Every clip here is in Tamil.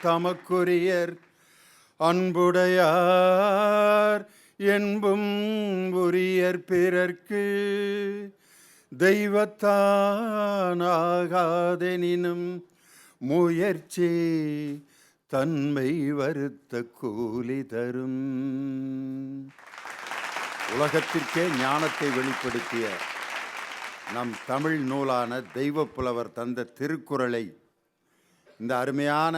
தமக்குரியர் அன்புடையார் என்பும் உரியர் பிறர்க்கு தெய்வத்தானாகாதெனினும் முயற்சி தன்மை வருத்த கூலி தரும். உலகத்திற்கே ஞானத்தை வெளிப்படுத்திய நம் தமிழ் நூலான தெய்வப்புலவர் தந்த திருக்குறளை இந்த அருமையான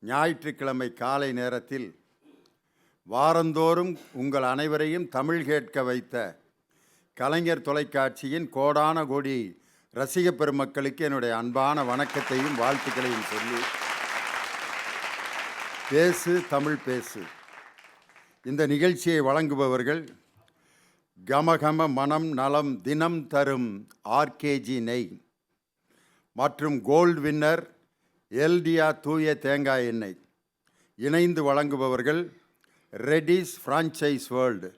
ஞாயிற்றுக்கிழமை காலை நேரத்தில் வாரந்தோறும் உங்கள் அனைவரையும் தமிழ் கேட்க வைத்த கலைஞர் தொலைக்காட்சியின் கோடான கோடி ரசிக பெருமக்களுக்கு என்னுடைய அன்பான வணக்கத்தையும் வாழ்த்துக்களையும் சொல்லி, பேசு தமிழ் பேசு இந்த நிகழ்ச்சியை வழங்குபவர்கள் கமகம மனம் நலம் தினம் தரும் ஆர்கேஜி நெய் மற்றும் கோல்டு வின்னர் எல்டியா தூய தேங்காய் எண்ணெய் இணைந்து வழங்குபவர்கள் ரெடிஸ் ஃப்ரான்ச்சைஸ் வேர்ல்டு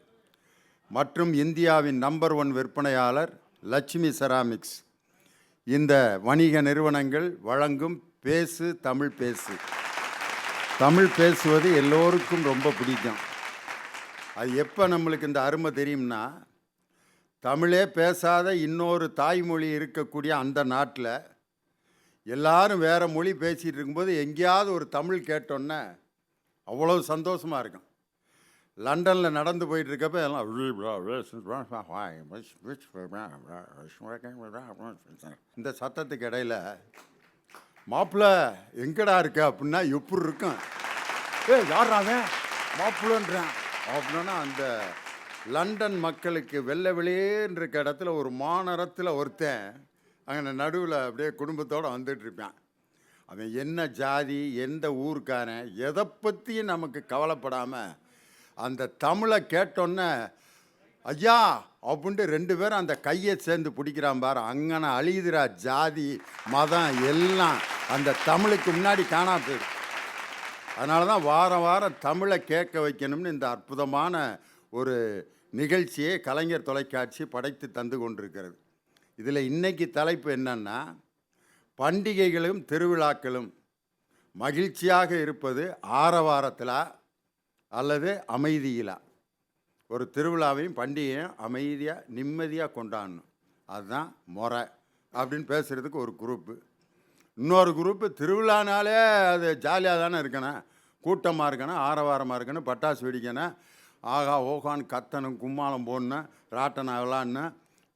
மற்றும் இந்தியாவின் நம்பர் 1 விற்பனையாளர் லட்சுமி செராமிக்ஸ். இந்த வணிக நிறுவனங்கள் வழங்கும் பேசு தமிழ் பேசு. தமிழ் பேசுவது எல்லோருக்கும் ரொம்ப பிடிக்கும். அது எப்போ நம்மளுக்கு இந்த அருமை தெரியும்னா, தமிழே பேசாத இன்னொரு தாய்மொழி இருக்கக்கூடிய அந்த நாட்டில் எல்லாரும் வேறு மொழி பேசிகிட்டு இருக்கும்போது எங்கேயாவது ஒரு தமிழ் கேட்டோன்னே அவ்வளோ சந்தோஷமாக இருக்கும். லண்டனில் நடந்து போயிட்டு இருக்கப்ப எல்லாம் இந்த சத்தத்துக்கு இடையில் மாப்பிள்ளை எங்கடா இருக்க அப்படின்னா எப்படி இருக்கும், யாராவே மாப்பிள்ளன்றான் அப்படின்னா அந்த லண்டன் மக்களுக்கு வெள்ளை வெளியேன்னு இருக்க இடத்துல ஒரு மாநரத்தில் ஒருத்தன் அங்கே நடுவில் அப்படியே குடும்பத்தோடு வந்துட்டு இருப்பான். அவன் என்ன ஜாதி எந்த ஊருக்காரன் எதை பற்றியும் நமக்கு கவலைப்படாமல் அந்த தமிழை கேட்டோன்னே ஐயா அப்படின்ட்டு 2 பேரும் அந்த கையை சேர்ந்து பிடிக்கிறான் பாரு. அங்கன அழிதுரா ஜாதி மதம் எல்லாம் அந்த தமிழுக்கு முன்னாடி காணா போயிடும். அதனால தான் வாரம் வாரம் தமிழை கேட்க வைக்கணும்னு இந்த அற்புதமான ஒரு நிகழ்ச்சியை கலைஞர் தொலைக்காட்சி படைத்து தந்து கொண்டிருக்கிறது. இதில் இன்றைக்கி தலைப்பு என்னன்னா, பண்டிகைகளும் திருவிழாக்களும் மகிழ்ச்சியாக இருப்பது ஆரவாரத்தில் அல்லது அமைதியிலா. ஒரு திருவிழாவையும் பண்டிகையும் அமைதியாக நிம்மதியாக கொண்டாடணும், அதுதான் முறை அப்படின்னு பேசுகிறதுக்கு ஒரு குரூப்பு. இன்னொரு குரூப்பு திருவிழானாலே அது ஜாலியாக தானே இருக்கணும், கூட்டமாக இருக்கணும், ஆரவாரமாக இருக்கணும், பட்டாசு வெடிக்கணும், ஆகா ஓகான்னு கத்தணும், கும்மாளம் போடணும், ராட்டனை விளாடணும்,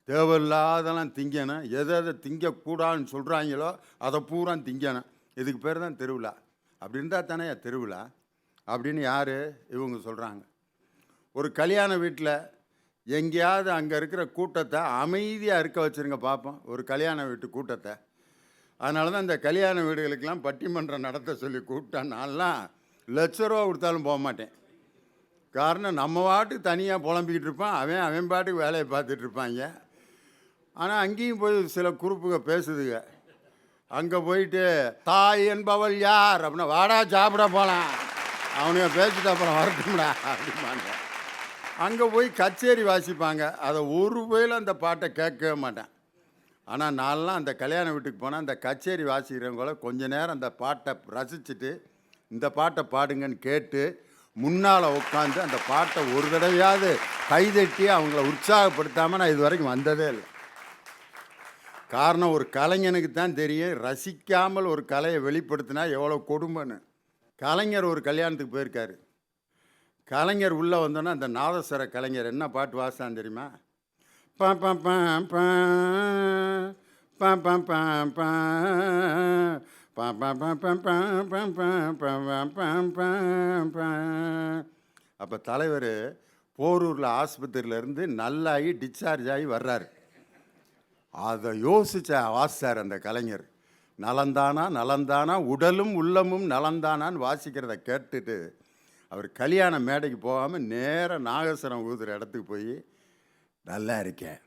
தேவையில்லாதெல்லாம் திங்கணும், எதை திங்கக்கூடாதுன்னு சொல்கிறாங்களோ அதை பூரா திங்கணும். இதுக்கு பேர் தான் திருவிழா. அப்படி இருந்தால் தானே திருவிழா அப்படின்னு யார் இவங்க சொல்கிறாங்க. ஒரு கல்யாண வீட்டில் எங்கேயாவது அங்கே இருக்கிற கூட்டத்தை அமைதியாக இருக்க வச்சுருங்க பார்ப்போம், ஒரு கல்யாண வீட்டு கூட்டத்தை. அதனால தான் இந்த கல்யாண வீடுகளுக்கெல்லாம் பட்டிமன்றம் நடத்த சொல்லி கூப்பிட்டா நான்லாம் ₹1,00,000 கொடுத்தாலும் போக மாட்டேன். காரணம், நம்ம பாட்டுக்கு தனியாக புலம்பிக்கிட்டு இருப்பான், அவன் பாட்டுக்கு வேலையை பார்த்துட்டு இருப்பாங்க. ஆனால் அங்கேயும் போய் சில குரூப்புங்க பேசுதுங்க. அங்கே போயிட்டு தாய் என்பவள் யார் அப்படின்னா வாடா சாப்பிட போகலாம், அவனுங்க பேசிட்டு அப்புறம் வரட்டும்டா அப்படிம்பாங்க. அங்கே போய் கச்சேரி வாசிப்பாங்க, அதை ஒரு வயலும் அந்த பாட்டை கேட்கவே மாட்டேன். ஆனால் நான்லாம் அந்த கல்யாண வீட்டுக்கு போனால் அந்த கச்சேரி வாசிக்கிறவங்கள கொஞ்ச நேரம் அந்த பாட்டை ரசிச்சுட்டு இந்த பாட்டை பாடுங்கன்னு கேட்டு முன்னால் உட்காந்து அந்த பாட்டை ஒரு தடவையாவது கைதட்டி அவங்கள உற்சாகப்படுத்தாமல் நான் இது வரைக்கும் வந்ததே இல்லை. காரணம், ஒரு கலைஞனுக்கு தான் தெரியும் ரசிக்காமல் ஒரு கலையை வெளிப்படுத்தினா எவ்வளோ கொடுமைன்னு. கலைஞர் ஒரு கல்யாணத்துக்கு போயிருக்காரு. கலைஞர் உள்ளே வந்தோன்னா அந்த நாதஸ்வர கலைஞர் என்ன பாட்டு வாசான்னு தெரியுமா? அப்போ தலைவர் போரூரில் ஆஸ்பத்திரியிலேருந்து நல்லாகி டிஸ்சார்ஜ் ஆகி வர்றாரு. அதை யோசிச்ச வாசித்தார் அந்த கலைஞர். நலந்தானா நலந்தானா உடலும் உள்ளமும் நலந்தானான்னு வாசிக்கிறத கேட்டுட்டு அவர் கல்யாண மேடைக்கு போகாமல் நேராக நாகஸ்வரம் ஊதுற இடத்துக்கு போய், நல்லா இருக்கேன்,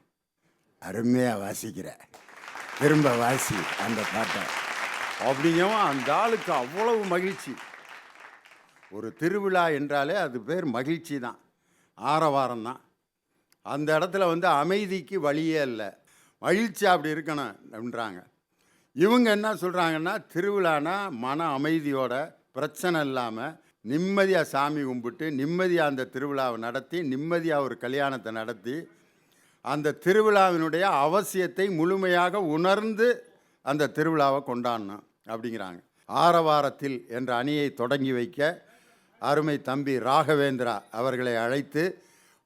அருமையாக வாசிக்கிற, திரும்ப வாசி அந்த பாட்டை அப்படிங்கவும் அந்த ஆளுக்கு அவ்வளவு மகிழ்ச்சி. ஒரு திருவிழா என்றாலே அது பேர் மகிழ்ச்சி தான், ஆரவாரம் தான். அந்த இடத்துல அமைதிக்கு வழியே இல்லை, மகிழ்ச்சி அப்படி இருக்கணும் அப்படின்றாங்க. இவங்க என்ன சொல்கிறாங்கன்னா, திருவிழானா மன அமைதியோட பிரச்சனை இல்லாமல் நிம்மதியாக சாமி கும்பிட்டு நிம்மதியாக அந்த திருவிழாவை நடத்தி நிம்மதியாக ஒரு கல்யாணத்தை நடத்தி அந்த திருவிழாவினுடைய அவசியத்தை முழுமையாக உணர்ந்து அந்த திருவிழாவை கொண்டாடணும் அப்படிங்கிறாங்க. ஆரவாரத்தில் என்ற அணியை தொடங்கி வைக்க அருமை தம்பி ராகவேந்திரா அவர்களை அழைத்து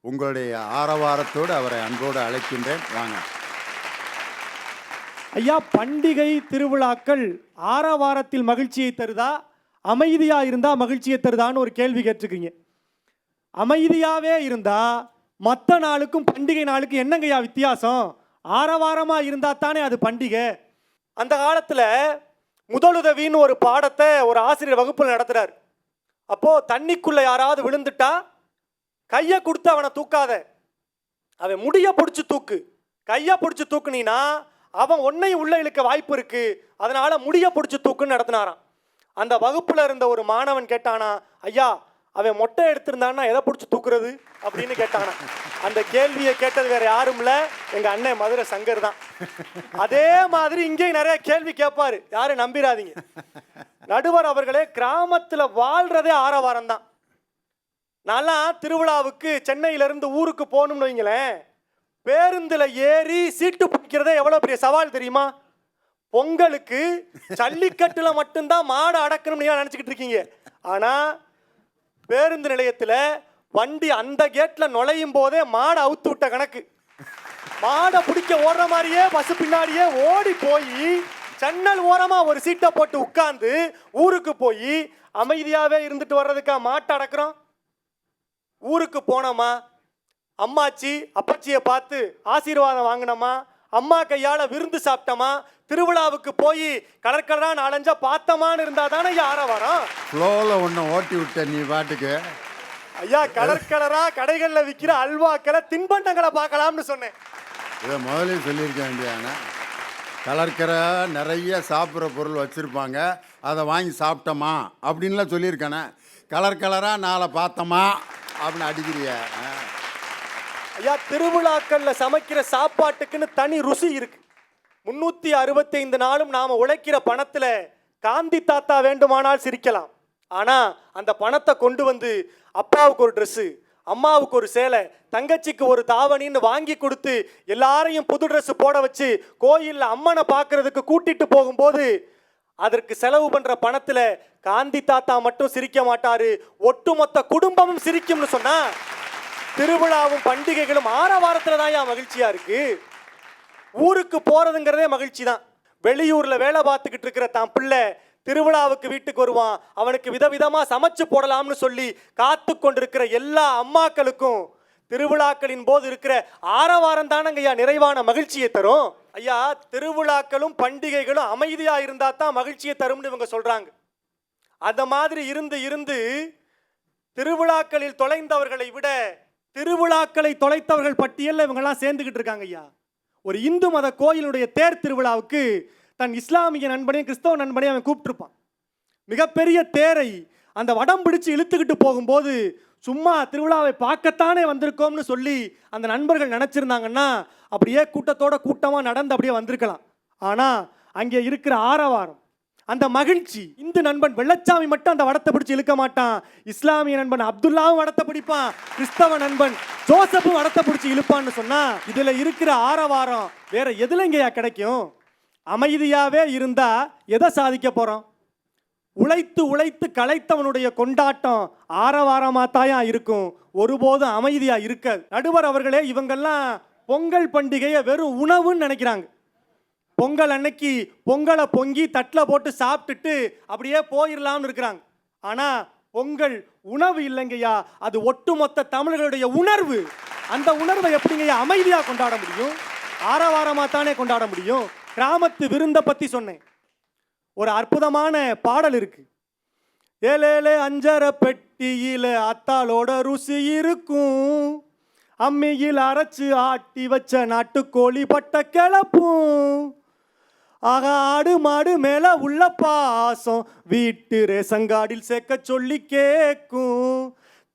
உங்களுடைய ஆரவாரத்தோடு அவரை அன்போடு அழைக்கின்றேன். வாங்க ஐயா. பண்டிகை திருவிழாக்கள் ஆரவாரத்தில் மகிழ்ச்சியை தருதா, அமைதியா இருந்தா மகிழ்ச்சியை தருதான்னு ஒரு கேள்வி கேட்டிருக்கீங்க. அமைதியாவே இருந்தா மற்ற நாளுக்கும் பண்டிகை நாளுக்கும் என்னங்கய்யா வித்தியாசம்? ஆரவாரமா இருந்தா தானே அது பண்டிகை. அந்த காலத்துல முதலுதவின்னு ஒரு பாடத்தை ஒரு ஆசிரியர் வகுப்பில் நடத்துறாரு. அப்போ தண்ணிக்குள்ள யாராவது விழுந்துட்டா கையை கொடுத்து அவனை தூக்காத, அவன் முடிய பிடிச்சி தூக்கு. கையை பிடிச்சி தூக்குனீனா அவன் ஒன்னை உள்ள இழுக்க வாய்ப்பு இருக்கு, அதனால முடிய பிடிச்சி தூக்குன்னு நடத்தினாராம். அந்த வகுப்புல இருந்த ஒரு மாணவன் கேட்டானா, ஐயா அவன் மொட்டை எடுத்திருந்தான்னா எதை பிடிச்சி தூக்குறது அப்படின்னு கேட்டானா. அந்த கேள்வியை கேட்டது வேற யாரும் இல்ல, எங்க அண்ணன் மதுரை சங்கர் தான். அதே மாதிரி இங்கேயும் நிறைய கேள்வி கேட்பாரு, யாரும் நம்பிராதீங்க. நடுவர் அவர்களே, கிராமத்துல வாழ்றதே ஆரவாரம் தான். நான்லாம் திருவிழாவுக்கு சென்னையிலிருந்து ஊருக்கு போகணும்னு வைங்களேன், பேருந்துல ஏறி சீட்டு பிடிக்கிறதே எவ்வளவு பெரிய சவால் தெரியுமா? பொங்கலுக்கு ஜல்லிக்கட்டுல மட்டும்தான் மாடு அடக்கணும்னு நினைச்சுக்கிட்டு இருக்கீங்க. ஆனா பேருந்து நிலையத்துல வண்டி அந்த கேட்ல நுழையும் போதே மாடை அவுத்து விட்ட கணக்கு. மாடை பிடிக்க ஓடுற மாதிரியே பஸ் பின்னாடியே ஓடி போய் ஜன்னல் ஓரமா ஒரு சீட்டை போட்டு உட்கார்ந்து ஊருக்கு போய் அமைதியாவே இருந்துட்டு வர்றதுக்கா மாட்டை அடக்குறோம்? ஊருக்கு போனோமா, அம்மாச்சி அப்பச்சியை பார்த்து ஆசீர்வாதம் வாங்கினோமா, அம்மா கையால விருந்து சாப்பிட்டோமா, திருவிழாவுக்கு போய் கலர் கலரா நாலஞ்சா பார்த்தமான்னு இருந்தா தானே ஆரவாரம். ஃப்ளோவில் ஒன்று ஓட்டி விட்ட நீ பாட்டுக்கு. ஐயா கலர் கலரா கடைகளில் விற்கிற அல்வாக்களை தின்பண்டங்களை பார்க்கலாம்னு சொன்னேன். இதை முதலே சொல்லியிருக்க வேண்டியதானே. கலர்கரை நிறைய சாப்பிட்ற பொருள் வச்சுருப்பாங்க, அதை வாங்கி சாப்பிட்டோமா அப்படின்லாம் சொல்லியிருக்கானே. கலர் கலராக நாளை பார்த்தோமா அப்படின்னு அடிக்கிறிய. ஐயா திருவிழாக்கள்ல சமைக்கிற சாப்பாட்டுக்குன்னு தனி ருசி இருக்கு. 365 நாளும் நாம உழைக்கிற பணத்துல காந்தி தாத்தா வேண்டுமானால் சிரிக்கலாம். ஆனா அந்த பணத்தை கொண்டு வந்து அப்பாவுக்கு ஒரு ட்ரெஸ்ஸு, அம்மாவுக்கு ஒரு சேலை, தங்கச்சிக்கு ஒரு தாவணின்னு வாங்கி கொடுத்து எல்லாரையும் புது ட்ரெஸ் போட வச்சு கோயிலில் அம்மனை பார்க்கறதுக்கு கூட்டிட்டு போகும்போது அதற்கு செலவு பண்ற பணத்துல காந்தி தாத்தா மட்டும் சிரிக்க மாட்டாரு, ஒட்டுமொத்த குடும்பமும் சிரிக்கும்னு சொன்னா திருவிழாவும் பண்டிகைகளும் ஆரவாரத்துல தான் மகிழ்ச்சியா இருக்கு. ஊருக்கு போறதுங்கிறதே மகிழ்ச்சி தான். வெளியூர்ல வேலை பார்த்துக்கிட்டு இருக்கிற தான் பிள்ளை திருவிழாவுக்கு வீட்டுக்கு வருவான், அவனுக்கு விதவிதமா சமைச்சு போடலாம்னு சொல்லி காத்து கொண்டிருக்கிற எல்லா அம்மாக்களுக்கும் திருவிழாக்களின் போது இருக்கிற ஆரவாரம் தானங்க ஐயா நிறைவான மகிழ்ச்சியை தரும். ஐயா திருவிழாக்களும் பண்டிகைகளும் அமைதியா இருந்தா தான் மகிழ்ச்சியை தரும்னு இவங்க சொல்றாங்க. அந்த மாதிரி இருந்து இருந்து திருவிழாக்களில் தொலைந்தவர்களை விட திருவிழாக்களை தொலைத்தவர்கள் பட்டியலில் இவங்கெல்லாம் சேர்ந்துக்கிட்டு இருக்காங்க ஐயா. ஒரு இந்து மத கோயிலுடைய தேர் திருவிழாவுக்கு தன் இஸ்லாமிய நண்பனையும் கிறிஸ்தவ நண்பனையும் அவன் கூப்பிட்டுருப்பான். மிகப்பெரிய தேரை அந்த வடம் பிடிச்சு இழுத்துக்கிட்டு போகும்போது சும்மா திருவிழாவை பார்க்கத்தானே வந்திருக்கோம்னு சொல்லி அந்த நண்பர்கள் நினச்சிருந்தாங்கன்னா அப்படியே கூட்டத்தோட கூட்டமாக நடந்து அப்படியே வந்திருக்கலாம். ஆனால் அங்கே இருக்கிற ஆரவாரம், அந்த மகிழ்ச்சி, இந்து நண்பன் வெள்ளச்சாமி மட்டும் அந்த வடத்தை பிடிச்சி இழுக்க மாட்டான், இஸ்லாமிய நண்பன் அப்துல்லாவும் வடத்தை பிடிப்பான், கிறிஸ்தவ நண்பன் ஜோசப்பும் வடத்தை பிடிச்சி இழுப்பான்னு சொன்னா இதுல இருக்கிற ஆரவாரம் வேற எதுலங்கயா கிடைக்கும்? அமைதியாவே இருந்தா எதை சாதிக்க போறோம்? உழைத்து உழைத்து களைத்தவனுடைய கொண்டாட்டம் ஆரவாரமா தாயா இருக்கும், ஒருபோதும் அமைதியா இருக்காது. நடுவர் அவர்களே, இவங்கெல்லாம் பொங்கல் பண்டிகையை வெறும் உணவுன்னு நினைக்கிறாங்க. பொங்கல் அன்னைக்கு பொங்கலை பொங்கி தட்டில் போட்டு சாப்பிட்டுட்டு அப்படியே போயிடலாம்னு இருக்கிறாங்க. ஆனால் பொங்கல் உணவு இல்லைங்கய்யா, அது ஒட்டுமொத்த தமிழர்களுடைய உணர்வு. அந்த உணர்வை எப்படிங்கய்யா அமைதியாக கொண்டாட முடியும்? ஆரவாரமாக தானே கொண்டாட முடியும். கிராமத்து விருந்தை பற்றி சொன்னேன். ஒரு அற்புதமான பாடல் இருக்கு. ஏழேழு அஞ்சரை பெட்டியில் அத்தாளோட ருசி இருக்கும், அம்மியில் அரைச்சு ஆட்டி வச்ச நாட்டுக்கோழி பட்ட கிளப்பும், ஆக ஆடு மாடு மேல உள்ள பாசம் வீட்டு ரேசங்காடில் சேர்க்க சொல்லி கேட்கும்,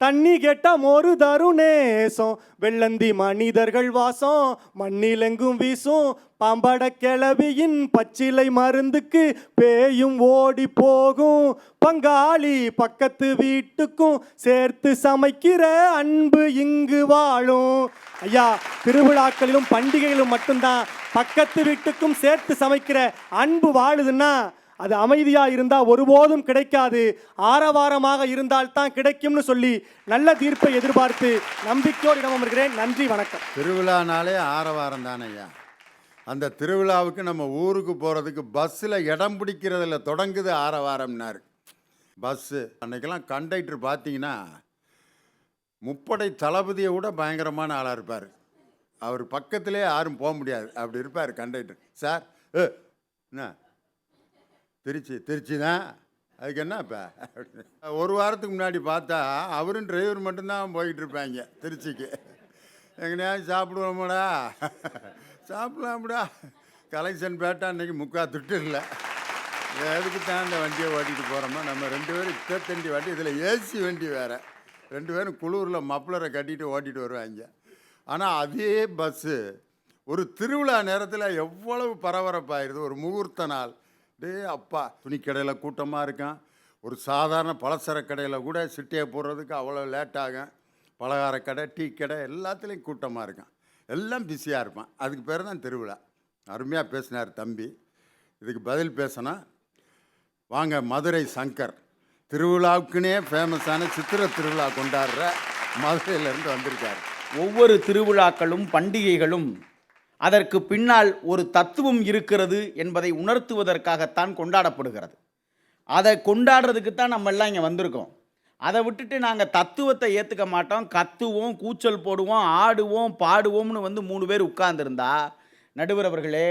தண்ணி கேட்டா மோரு தரும் நேசம், வெள்ளந்தி மனிதர்கள் வாசம் மண்ணிலெங்கும் வீசும், பாம்பட கிளவியின் பச்சிலை மருந்துக்கு பேயும் ஓடி போகும், பங்காளி பக்கத்து வீட்டுக்கும் சேர்த்து சமைக்கிற அன்பு இங்கு வாழும். ஐயா, திருவிழாக்களிலும் பண்டிகைகளிலும் மட்டும்தான் பக்கத்து வீட்டுக்கும் சேர்த்து சமைக்கிற அன்பு வாழுதுன்னா அது அமைதியா இருந்தா ஒருபோதும் கிடைக்காது, ஆரவாரமாக இருந்தால் தான் கிடைக்கும்னு சொல்லி நல்ல தீர்ப்பை எதிர்பார்த்து நம்பிக்கையோடு இடம் அமர்கிறேன். நன்றி, வணக்கம். திருவிழானாலே ஆரவாரம் தானே ஐயா. அந்த திருவிழாவுக்கு நம்ம ஊருக்கு போகிறதுக்கு பஸ்ஸில் இடம் பிடிக்கிறதுல தொடங்குது ஆரவாரம்னாரு. பஸ்ஸு அன்றைக்கெல்லாம் கண்டக்டர் பார்த்தீங்கன்னா முப்படை தளபதியை விட பயங்கரமான ஆளாக இருப்பார். அவர் பக்கத்திலே யாரும் போக முடியாது, அப்படி இருப்பார் கண்டக்டர். சார் என்ன திருச்சி தான், அதுக்கு என்ன இப்போ ஒரு வாரத்துக்கு முன்னாடி பார்த்தா அவரும் டிரைவர் மட்டும்தான் போய்கிட்டு இருப்பாங்க திருச்சிக்கு. எங்கேயாவது சாப்பிடுவோமாடா, சாப்பிடலாம்டா, கலெக்ஷன் பேட்டா அன்றைக்கி துட்டு இல்லை. எதுக்கு தான் இந்த வண்டியை ஓட்டிகிட்டு போகிறோமா, நம்ம 2 பேரும் இப்பத்தண்டி வண்டி, இதில் ஏசி வண்டி வேறு, 2 பேரும் குளூரில் மப்ளரை கட்டிட்டு ஓட்டிகிட்டு வருவாங்க. ஆனால் அதே பஸ்ஸு ஒரு திருவிழா நேரத்தில் எவ்வளவு பரபரப்பாயிருது. ஒரு முகூர்த்த நாள், டே அப்பா, துணிக்கடையில் கூட்டமாக இருக்கான், ஒரு சாதாரண பலசர கடையில் கூட சிட்டையை போடுறதுக்கு அவ்வளோ லேட் ஆகும், பலகார கடை டீ கடை எல்லாத்துலேயும் கூட்டமாக இருக்கான், எல்லாம் பிஸியாக இருப்பான். அதுக்கு பேர் தான் திருவிழா. அருமையாக பேசினார் தம்பி. இதுக்கு பதில் பேசினா வாங்க, மதுரை சங்கர் திருவிழாவுக்குன்னே ஃபேமஸான சித்திரை திருவிழா கொண்டாடுற மதுரையிலேருந்து வந்திருக்காரு. ஒவ்வொரு திருவிழாக்களும் பண்டிகைகளும் அதற்கு பின்னால் ஒரு தத்துவம் இருக்கிறது என்பதை உணர்த்துவதற்காகத்தான் கொண்டாடப்படுகிறது. அதை கொண்டாடுறதுக்கு தான் நம்ம எல்லாம் இங்கே வந்திருக்கோம். அதை விட்டுட்டு நாங்கள் தத்துவத்தை ஏற்றுக்க மாட்டோம், கத்துவோம், கூச்சல் போடுவோம், ஆடுவோம், பாடுவோம்னு 3 பேர் உட்கார்ந்துருந்தா நடுவர் அவர்களே,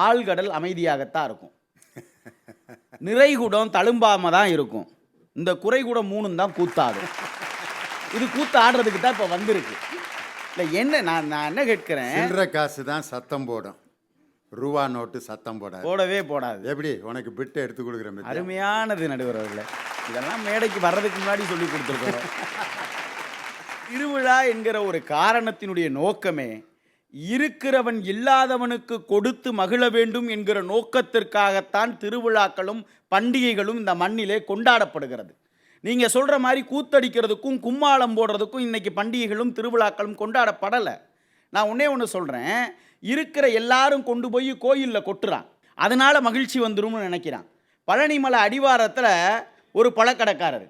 ஆழ்கடல் அமைதியாகத்தான் இருக்கும், நிறைகுடம் தழும்பாம தான் இருக்கும். இந்த குறைகுடம் 3 தான் கூத்தாடும். இது கூத்து ஆடுறதுக்கு தான் இப்போ வந்திருக்கு. இல்லை என்ன நான் என்ன கேட்குறேன், சில்லற காசு தான் சத்தம் போடும், ரூபா நோட்டு சத்தம் போடவே போடாது. எப்படி உனக்கு பிட்டு எடுத்து கொடுக்குறேன். அருமையானது நடுவர் அவர்களே, இதெல்லாம் மேடைக்கு வர்றதுக்கு முன்னாடி சொல்லி கொடுத்துருக்கோம். திருவிழா என்கிற ஒரு காரணத்தினுடைய நோக்கமே இருக்கிறவன் இல்லாதவனுக்கு கொடுத்து மகிழ வேண்டும் என்கிற நோக்கத்திற்காகத்தான் திருவிழாக்களும் பண்டிகைகளும் இந்த மண்ணிலே கொண்டாடப்படுகிறது. நீங்கள் சொல்கிற மாதிரி கூத்தடிக்கிறதுக்கும் கும்மாளம் போடுறதுக்கும் இன்றைக்கி பண்டிகைகளும் திருவிழாக்களும் கொண்டாடப்படலை. நான் ஒன்று சொல்கிறேன், இருக்கிற எல்லாரும் கொண்டு போய் கோயிலில் கொட்டுறான், அதனால் மகிழ்ச்சி வந்துடும்னு நினைக்கிறான். பழனிமலை அடிவாரத்தில் ஒரு பழக்கடைக்காரர்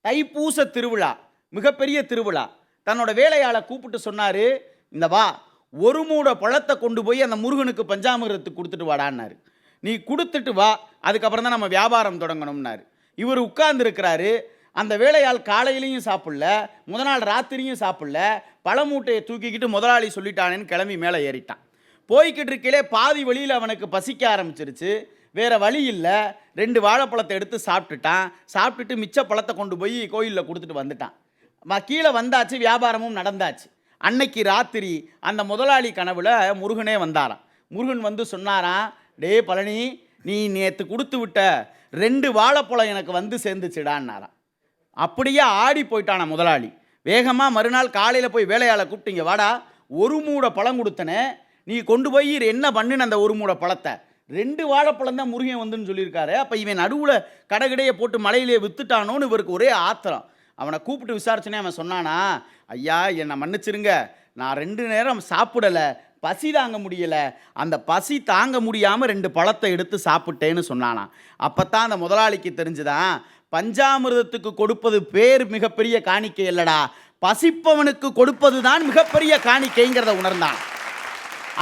தைப்பூச திருவிழா, மிகப்பெரிய திருவிழா, தன்னோட வேலையாளை கூப்பிட்டு சொன்னார், இந்த வா, 1 மூடை பழத்தை கொண்டு போய் அந்த முருகனுக்கு பஞ்சாமிரத்துக்கு கொடுத்துட்டு வாடான்னாரு. நீ கொடுத்துட்டு வா, அதுக்கப்புறம் தான் நம்ம வியாபாரம் தொடங்கணும்னாரு. இவர் உட்கார்ந்துருக்கிறாரு. அந்த வேலையாள் காலையிலையும் சாப்பிடல, முத நாள் ராத்திரியும் சாப்பிடல, பழமூட்டையை தூக்கிக்கிட்டு முதலாளி சொல்லிட்டானேன்னு கிளம்பி மேலே ஏறிட்டான். போய்கிட்டு இருக்கையிலே பாதி வழியில் அவனுக்கு பசிக்க ஆரம்பிச்சிருச்சு. வேறு வழி இல்லை, 2 வாழைப்பழத்தை எடுத்து சாப்பிட்டுட்டான். சாப்பிட்டுட்டு மிச்ச பழத்தை கொண்டு போய் கோயிலில் கொடுத்துட்டு வந்துட்டான். கீழே வந்தாச்சு, வியாபாரமும் நடந்தாச்சு. அன்னைக்கு ராத்திரி அந்த முதலாளி கனவுல முருகனே வந்தாராம். முருகன் வந்து சொன்னாராம், டே பழனி, நீ நேற்று கொடுத்து விட்ட 2 வாழைப்பழம் எனக்கு வந்து சேர்ந்துச்சுடான்னாராம். அப்படியே ஆடி போயிட்டான முதலாளி. வேகமாக மறுநாள் காலையில் போய் வேலையாளை கூப்பிட்டீங்க, வாடா, 1 மூடை பழம் கொடுத்தனே, நீ கொண்டு போய் என்ன பண்ணுன்னு அந்த 1 மூடை பழத்தை, 2 வாழைப்பழம் தான் முருகன் வந்துன்னு சொல்லியிருக்காரு. அப்போ இவன் நடுவில் கடைகடையை போட்டு மலையிலே வித்துட்டானோன்னு இவருக்கு ஒரே ஆத்திரம். அவனை கூப்பிட்டு விசாரிச்சனே அவன் சொன்னானா, ஐயா என்னை மன்னிச்சிருங்க, நான் 2 நேரம் சாப்பிடலை, பசி தாங்க முடியலை, அந்த பசி தாங்க முடியாமல் 2 பழத்தை எடுத்து சாப்பிட்டேன்னு சொன்னானா. அப்போ தான் அந்த முதலாளிக்கு தெரிஞ்சுதான், பஞ்சாமிர்தத்துக்கு கொடுப்பது பேர் மிகப்பெரிய காணிக்கை இல்லடா, பசிப்பவனுக்கு கொடுப்பது தான் மிகப்பெரிய காணிக்கைங்கிறத உணர்ந்தான்.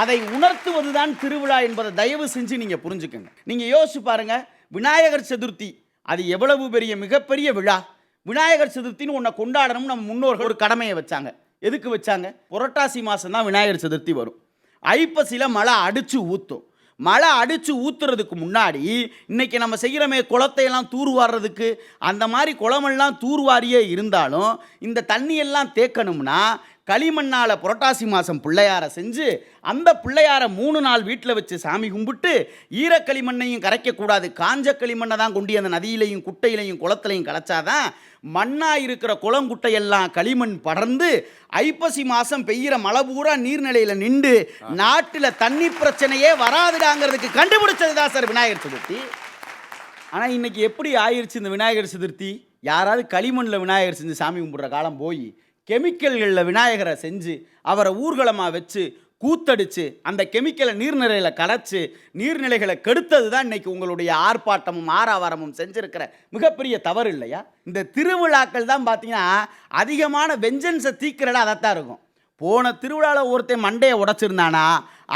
அதை உணர்த்துவது தான் திருவிழா என்பதை தயவு செஞ்சு நீங்கள் புரிஞ்சுக்கங்க. நீங்கள் யோசிச்சு பாருங்க, விநாயகர் சதுர்த்தி அது எவ்வளவு பெரிய மிகப்பெரிய விழா. விநாயகர் சதுர்த்தின்னு ஒன்றை கொண்டாடணும் நம்ம முன்னோர்கள் ஒரு கடமையை வச்சாங்க. எதுக்கு வச்சாங்க? புரட்டாசி மாதம் தான் விநாயகர் சதுர்த்தி வரும். ஐப்பசியில் மழை அடித்து ஊற்றும். மழை அடித்து ஊற்றுறதுக்கு முன்னாடி இன்றைக்கி நம்ம செய்கிறோமே குளத்தையெல்லாம் தூர்வாடுறதுக்கு, அந்த மாதிரி குளமெல்லாம் தூர்வாரியே இருந்தாலும் இந்த தண்ணியெல்லாம் தேக்கணும்னா களிமண்ணால் புரட்டாசி மாதம் பிள்ளையாரை செஞ்சு அந்த பிள்ளையாரை 3 நாள் வீட்டில் வச்சு சாமி கும்பிட்டு ஈரக்களிமண்ணையும் கரைக்கக்கூடாது, காஞ்ச களிமண்ணை தான் கொண்டு அந்த நதியிலையும் குட்டையிலையும் குளத்துலையும் கலைச்சாதான் மண்ணாக இருக்கிற குளங்குட்டையெல்லாம் களிமண் படர்ந்து ஐப்பசி மாதம் பெய்கிற மழை பூரா நீர்நிலையில் நின்று நாட்டில் தண்ணி பிரச்சனையே வராதுடாங்கிறதுக்கு கண்டுபிடிச்சது தான் சார் விநாயகர் சதுர்த்தி. ஆனால் இன்னைக்கு எப்படி ஆயிடுச்சு இந்த விநாயகர் சதுர்த்தி? யாராவது களிமண்ணில் விநாயகர் செஞ்சு சாமி கும்பிட்ற காலம் போய் கெமிக்கல்களில் விநாயகரை செஞ்சு அவரை ஊர்வலமாக வச்சு கூத்தடிச்சு அந்த கெமிக்கலை நீர்நிலையில் கலைச்சு நீர்நிலைகளை கெடுத்தது தான் இன்னைக்கு உங்களுடைய ஆர்ப்பாட்டமும் ஆரவாரமும் செஞ்சிருக்கிற மிகப்பெரிய தவறு இல்லையா? இந்த திருவிழாக்கள் தான் பார்த்தீங்கன்னா அதிகமான வெஞ்சன்ஸை தீக்கிறடா அதைத்தான் இருக்கும். போன திருவிழாவில் ஒருத்தன் மண்டையை உடைச்சிருந்தானா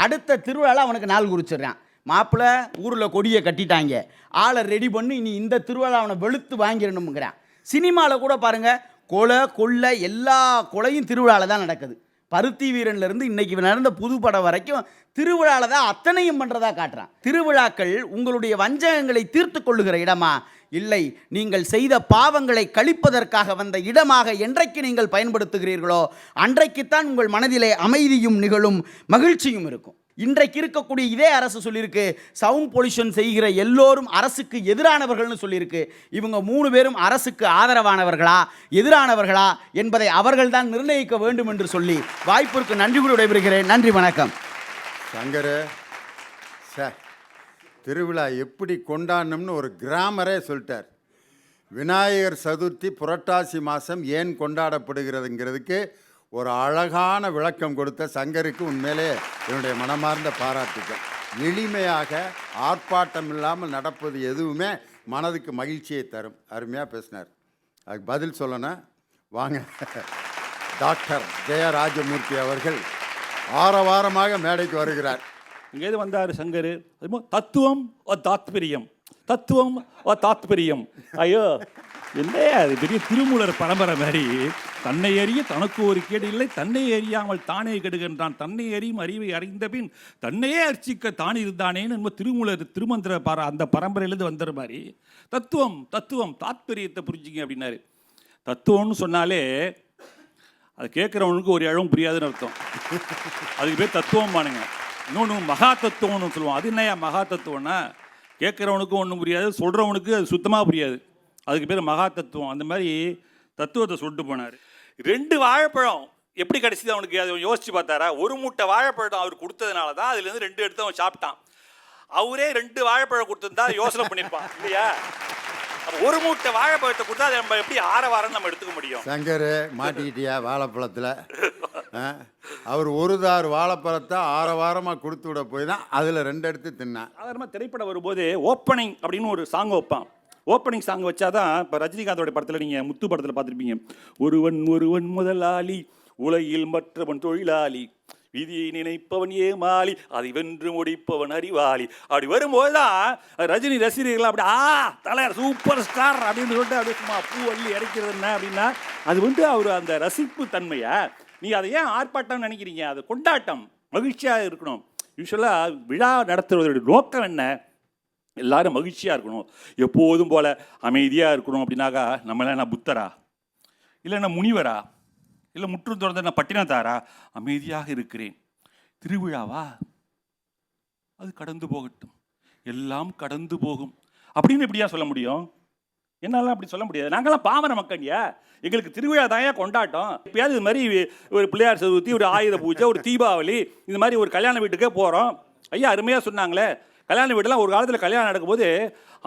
அடுத்த திருவிழாவில் அவனுக்கு நாள் குறிச்சிடுறான். மாப்பிள்ளை ஊரில் கொடியை கட்டிட்டாங்க, ஆளை ரெடி பண்ணி இனி இந்த திருவிழா அவனை வெளுத்து வாங்கிடணுங்கிறான். சினிமாவில் கூட பாருங்கள், கொலை கொள்ளை எல்லா கொலையும் திருவிழாவில் தான் நடக்குது. பருத்தி வீரன்லேருந்து இன்னைக்கு நடந்த புது படம் வரைக்கும் திருவிழாவில் தான் அத்தனையும் பண்ணுறதா காட்டுறான். திருவிழாக்கள் உங்களுடைய வஞ்சகங்களை தீர்த்து கொள்ளுகிற இடமா? இல்லை, நீங்கள் செய்த பாவங்களை கழிப்பதற்காக வந்த இடமாக என்றைக்கு நீங்கள் பயன்படுத்துகிறீர்களோ அன்றைக்குத்தான் உங்கள் மனதிலே அமைதியும் நிகழும் மகிழ்ச்சியும் இருக்கும். இன்றைக்கு இருக்கக்கூடிய இதே அரசு சொல்லியிருக்கு சவுண்ட் பொல்யூஷன் செய்கிற எல்லோரும் அரசுக்கு எதிரானவர்கள்னு சொல்லியிருக்கு. இவங்க 3 பேரும் அரசுக்கு ஆதரவானவர்களா எதிரானவர்களா என்பதை அவர்கள் தான் நிர்ணயிக்க வேண்டும் என்று சொல்லி வாய்ப்பிற்கு நன்றி கூறி விடைபெறுகிறேன். நன்றி, வணக்கம். சங்கரு சார், திருவிழா எப்படி கொண்டாடணும்னு ஒரு கிராமரே சொல்லிட்டார். விநாயகர் சதுர்த்தி புரட்டாசி மாதம் ஏன் கொண்டாடப்படுகிறதுங்கிறதுக்கு ஒரு அழகான விளக்கம் கொடுத்த சங்கருக்கு உண்மையிலே என்னுடைய மனமார்ந்த பாராட்டுகள். எளிமையாக ஆர்ப்பாட்டம் இல்லாமல் நடப்பது எதுவுமே மனதுக்கு மகிழ்ச்சியை தரும். அருமையாக பேசினார். அதுக்கு பதில் சொல்லணும். வாங்க, டாக்டர் ஜெயராஜமூர்த்தி அவர்கள் ஆரவாரமாக மேடைக்கு வருகிறார். இங்கேருந்து வந்தார் சங்கர். தத்துவம் தாத்பரியம், தத்துவம் தாத்பரியம். ஐயோ என்னையா அது பெரிய திருமூலர் பரம்பரை மாதிரி. தன்னை அறிய தனக்கு ஒரு கேடு இல்லை, தன்னை அறியாமல் தானே கெடுகின்றான், தன்னை அறியும் அறிவை அறிந்த பின் தன்னையே அர்ச்சிக்க தான் இருந்தானேன்னு நம்ம திருமூலர் திருமந்திர அந்த பரம்பரையிலேருந்து வந்துடுற மாதிரி தத்துவம் தத்துவம் தாத்பரியத்தை புரிஞ்சுங்க அப்படின்னாரு. தத்துவம்னு சொன்னாலே அது கேட்குறவனுக்கு ஒரு இழவும் புரியாதுன்னு அர்த்தம். அதுக்கு பேர் தத்துவம் பானுங்க. இன்னொன்று மகா தத்துவம்னு சொல்லுவோம். அது என்னையா மகா தத்துவம்னா கேட்குறவனுக்கும் ஒன்றும் புரியாது, சொல்கிறவனுக்கு அது சுத்தமாக புரியாது. அதுக்கு பேர் மகா தத்துவம். அந்த மாதிரி தத்துவத்தை சொல்லிட்டு போனார். 2 வாழைப்பழம் எப்படி கிடச்சிது அவனுக்கு அதை யோசிச்சு பார்த்தாரா? ஒரு மூட்டை வாழைப்பழம் அவர் கொடுத்ததுனால தான் அதுலேருந்து 2 எடுத்து அவன் சாப்பிட்டான். அவரே 2 வாழைப்பழம் கொடுத்துருந்தா யோசனை பண்ணியிருப்பான் இல்லையா? ஒரு மூட்டை வாழைப்பழத்தை கொடுத்தா அதை நம்ம எப்படி ஆரவாரன்னு நம்ம எடுத்துக்க முடியும்? சங்கர் மாட்டிக்கிட்டியா வாழைப்பழத்தில்? அவர் ஒரு தார் வாழைப்பழத்தை ஆரவாரமாக கொடுத்து விட போய் தான் அதில் 2 எடுத்து தின்னான். சாதாரணமாக திரைப்படம் வரும்போது ஓப்பனிங் அப்படின்னு ஒரு சாங் வைப்பான். ஓப்பனிங் சாங் வச்சாதான் இப்போ ரஜினிகாந்தோட படத்தில் நீங்கள் முத்து படத்தில் பார்த்துருப்பீங்க. ஒருவன் ஒருவன் முதலாளி, உலகில் மற்றவன் தொழிலாளி, விதியை நினைப்பவன் ஏமாளி, அதை வென்று முடிப்பவன் அறிவாளி. அப்படி வரும்போது தான் ரஜினி ரசிகர்கள் அப்படி தலைவர் சூப்பர் ஸ்டார் அப்படின்னு சொல்லிட்டு அப்படியே சும்மா பூ அள்ளி இறக்கிறது என்ன அப்படின்னா அது அவர் அந்த ரசிப்பு தன்மையை நீங்கள் அதை ஏன் ஆர்ப்பாட்டம் நினைக்கிறீங்க? அது கொண்டாட்டம், மகிழ்ச்சியாக இருக்கணும். யூஸ்வலாக விழா நடத்துவதோட நோக்கம் என்ன? எல்லாரும் மகிழ்ச்சியாக இருக்கணும், எப்போதும் போல் அமைதியாக இருக்கணும். அப்படின்னாக்கா நம்மளாம் என்ன புத்தரா, இல்லை என்ன முனிவரா, இல்லை முற்று தொடர்ந்த நான் பட்டினத்தாரா? அமைதியாக இருக்கிறேன். திருவிழாவா? அது கடந்து போகட்டும், எல்லாம் கடந்து போகும் அப்படின்னு எப்படியா சொல்ல முடியும்? என்னாலாம் அப்படி சொல்ல முடியாது. நாங்களாம் பாவன மக்கள்யா, எங்களுக்கு திருவிழா தாயா கொண்டாட்டம். எப்பயாவது இது மாதிரி ஒரு பிள்ளையார் சதுர்த்தி, ஒரு ஆயுத பூஜை, ஒரு தீபாவளி, இந்த மாதிரி ஒரு கல்யாண வீட்டுக்கே போகிறோம். ஐயா அருமையாக சொன்னாங்களே, கல்யாண வீட்டெலாம் ஒரு காலத்தில் கல்யாணம் நடக்கும்போது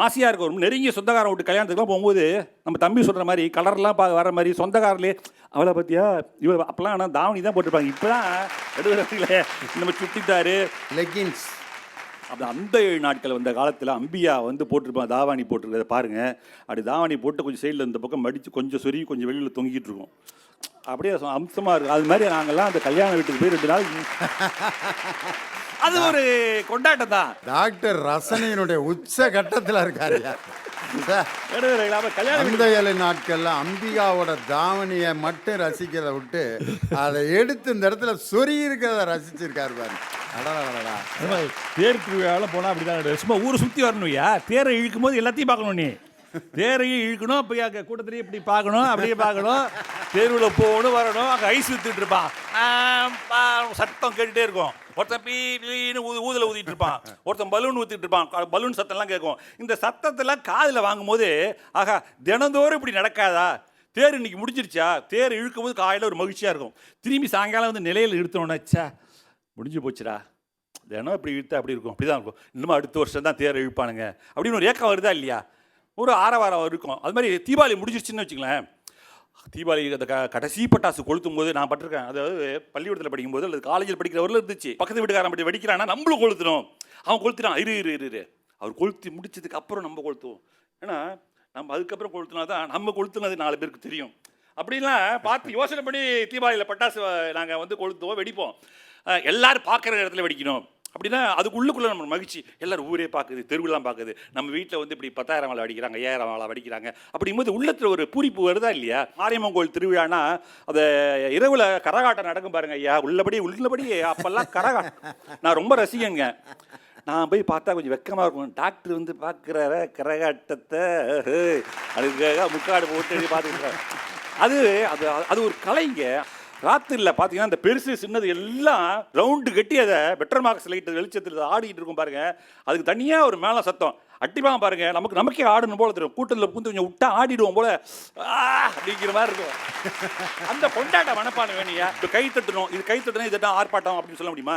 ஆசையாக இருக்கும். ரொம்ப நெருங்கிய சொந்தக்காரன் விட்டு கல்யாணத்துக்குலாம் போகும்போது நம்ம தம்பி சொல்கிற மாதிரி கலர்லாம் வர மாதிரி சொந்தக்காரர்களே அவளை பற்றியா இவ அப்போலாம் ஆனால் தாவணி தான் போட்டிருப்பாங்க. இப்போ தான் எடுக்கிறீங்களே நம்ம சுட்டித்தாரு லெகின்ஸ். அப்படி அந்த நாட்கள் வந்த காலத்தில் அம்பியா போட்டிருப்பாங்க, தாவாணி போட்டிருக்கிறத பாருங்கள். அப்படி தாவாணி போட்டு கொஞ்சம் சைடில் இந்த பக்கம் மடித்து கொஞ்சம் சொருகி கொஞ்சம் வெளியில் தொங்கிட்டு இருக்கும். அப்படியே அம்சமாக இருக்கும். அது மாதிரி நாங்கள்லாம் அந்த கல்யாண வீட்டுக்கு போய் 2 நாள் அது ஒரு கொண்டாட்டம் தான். டாக்டர் ரசனையினுடைய உச்ச கட்டத்தில் இருக்காரு. அந்த 7 நாட்கள்ல அம்பிகாவோட தாவணியை மட்டும் ரசிக்கிறத விட்டு அதை எடுத்து இந்த இடத்துல சொறி இருக்கிறத ரசிச்சிருக்காரு பாரு. தேர் திருவிழாவில் போனால் அப்படிதான் சும்மா ஊரை சுற்றி வரணும்யா. தேரை இழுக்கும் போது எல்லாத்தையும் பார்க்கணும். நீ தேரையும் இழுக்கணும், இப்போ கூட்டத்திலேயே இப்படி பார்க்கணும், அப்படியே பார்க்கணும், தெருவில் போகணும் வரணும். அங்கே ஐஸ் வித்துட்டு இருப்பான், சத்தம் கேட்டுகிட்டே இருக்கும். ஒருத்தன் பீன்னு ஊதில் ஊதிட்டு இருப்பான், ஒருத்தன் பலூன் ஊற்றிட்டு இருப்பான், பலூன் சத்தம்லாம் கேட்கும். இந்த சத்தத்தெல்லாம் காதில் வாங்கும்போது ஆகா தினந்தோறும் இப்படி நடக்காதா, தேர் இன்னைக்கு முடிஞ்சிருச்சா, தேர் இழுக்கும் போது காலையில் ஒரு மகிழ்ச்சியாக இருக்கும். திரும்பி சாயங்காலம் வந்து நிலையில் இழுத்தோன்னச்சா முடிஞ்சு போச்சுடா, தினம் இப்படி இழுத்தா அப்படி இருக்கும், அப்படி தான் இருக்கும், இன்னும் அடுத்த வருஷம் தான் தேரை இழுப்பானுங்க அப்படின்னு ஒரு ஏக்கம் வருதா இல்லையா, ஒரு ஆரவாரம் இருக்கும். அது மாதிரி தீபாவளி முடிஞ்சிருச்சுன்னு வச்சுங்களேன், தீபாவளி அந்த கடைசி பட்டாசு கொளுத்தும் போது நான் பட்டிருக்கேன். அதாவது பள்ளிக்கூடத்தில் படிக்கும்போது அல்லது காலேஜில் படிக்கிறவரில் இருந்துச்சு. பக்கத்து வீட்டுக்காரன் அப்படி வெடிக்கிறான்னா நம்மளும் கொளுத்தணும். அவன் கொளுத்துறான், இரு அவர் கொளுத்தி முடிச்சதுக்கு அப்புறம் நம்ம கொளுத்துவோம். ஏன்னா நம்ம அதுக்கப்புறம் கொளுத்துனா தான் நம்ம கொளுத்துனது 4 பேருக்கு தெரியும். அப்படின்லாம் பார்த்து யோசனை பண்ணி தீபாவளியில் பட்டாசு நாங்கள் வந்து கொளுத்துவோம், வெடிப்போம். எல்லாரும் பார்க்குற இடத்துல வெடிக்கணும் அப்படின்னா அதுக்குள்ளுக்குள்ளே நம்ம மகிழ்ச்சி. எல்லோரும் ஊரே பார்க்குது, தெருவெல்லாம் பார்க்குது, நம்ம வீட்டில் வந்து இப்படி 10,000 வாழை வெடிக்கிறாங்க, 5,000 வாழை வெடிக்கிறாங்க. அப்படிங்கும்போது உள்ளத்தில் ஒரு பூரிப்பு வருதா இல்லையா? மாரியம்மன் கோயில் திருவிழானா அதை இரவில் கரகாட்டம் நடக்கும் பாருங்க ஐயா, உள்ளபடி அப்போல்லாம் கரகாட்டம் நான் ரொம்ப ரசிகங்க. நான் போய் பார்த்தா கொஞ்சம் வெக்கமாக இருக்கும். டாக்டர் வந்து பார்க்குற கரகாட்டத்தை அதுக்காக முக்காடு போட்டு பார்த்துக்கிட்டாங்க. அது அது அது ஒரு கலைங்க. ராத்திரியில் பார்த்தீங்கன்னா அந்த பெருசு சின்னது எல்லாம் ரவுண்டு கட்டி அதை பெட்டர் மார்க்ஸ் லைட் வெளிச்சத்தில் ஆடிட்டு இருக்கும் பாருங்க. அதுக்கு தனியாக ஒரு மேலே சத்தம் அட்டிப்பாங்க பாருங்க. நமக்கே ஆடணும் போல தெரியும். கூட்டத்தில் பூந்து கொஞ்சம் விட்டா ஆடிடுவோம் போல அப்படிங்கிற மாதிரி இருக்கும். அந்த கொண்டாட்ட மனப்பான வேணியா. இப்போ கை தட்டணும், இது கை தட்டணும், இது ஆர்ப்பாட்டம் அப்படின்னு சொல்ல முடியுமா?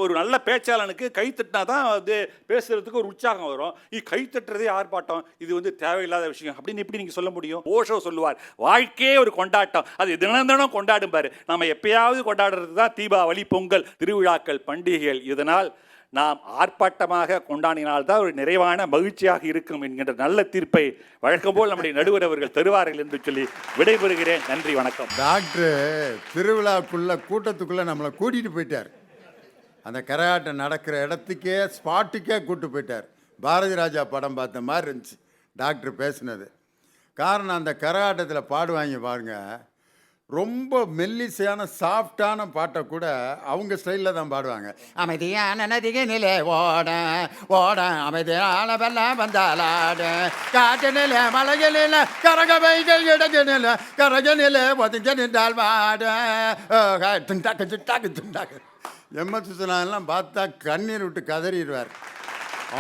ஒரு நல்ல பேச்சாளனுக்கு கை தட்டினா தான் அது பேசுறதுக்கு ஒரு உற்சாகம் வரும். இது கை தட்டுறதே ஆர்ப்பாட்டம், இது வந்து தேவையில்லாத விஷயம் அப்படின்னு எப்படி நீங்கள் சொல்ல முடியும்? ஓஷோ சொல்லுவார், வாழ்க்கையே ஒரு கொண்டாட்டம், அது தினம் கொண்டாடும் பாரு. நம்ம எப்பயாவது கொண்டாடுறது தான் தீபாவளி, பொங்கல், திருவிழாக்கள், பண்டிகைகள். இதனால் நாம் ஆர்ப்பாட்டமாக கொண்டாடினால்தான் ஒரு நிறைவான மகிழ்ச்சியாக இருக்கும் என்கின்ற நல்ல தீர்ப்பை வழக்கம் போல் நம்முடைய நடுவர் அவர்கள் தருவார்கள் என்று சொல்லி விடைபெறுகிறேன். நன்றி, வணக்கம். டாக்டர் திருவிழாக்குள்ள கூட்டத்துக்குள்ள நம்மளை கூட்டிட்டு போயிட்டார். அந்த கரகாட்டம் நடக்கிற இடத்துக்கே ஸ்பாட்டுக்கே கூட்டு போயிட்டார். பாரதி ராஜா படம் பார்த்த மாதிரி இருந்துச்சு டாக்டர் பேசுனது. காரணம் அந்த கரகாட்டத்தில் பாடுவாங்க பாருங்க, ரொம்ப மெல்லிசையான சாஃப்டான பாட்டை கூட அவங்க ஸ்டைலில் தான் பாடுவாங்க. அமைதியான நதிகை நிலை ஓட ஓட அமைதியான வெள்ளம் வந்தாலாட காட்டு நிலை மலைக நிலை கரக வைகள் இடக நிலை கரக நிலை ஒதுங்க நின்றால் வாட துண்டாக்கு துண்டாக்கு துண்டாக்கு. எம்எஸ் விஸ்வநாதன்லாம் பார்த்தா கண்ணீர் விட்டு கதறிடுவார்.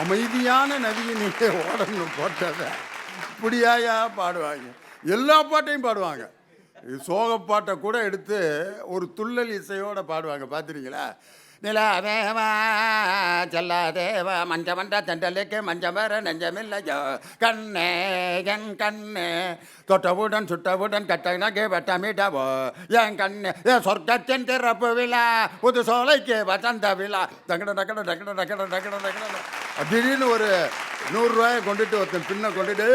அமைதியான நதிகை நிலை ஓடணும் போட்டதை இப்படியாயா பாடுவாங்க. எல்லா பாட்டையும் பாடுவாங்க. சோகப்பாட்டை கூட எடுத்து ஒரு துள்ளல் இசையோடு பாடுவாங்க. பார்த்துருங்களா? நிலாதேவா செல்லாதேவா மஞ்சமண்ட தண்டலுக்கு மஞ்சமர நெஞ்சமில்லையோ கண்ணே என் கண்ணே தொட்டவுடன் சுட்டவுடன் கட்டணக்கு வட்டமிட்டவோ என் கண்ணே சொர்க்கத்தின் திறப்பு விழா புது சோலைக்கு வசந்த விழா டக்கட டக்கட டக்கட டக்கட டக்கட டக்கட அப்படின்னு ஒரு 100 ரூபாயை கொண்டுட்டு ஒருத்தன் பின்ன கொண்டுட்டு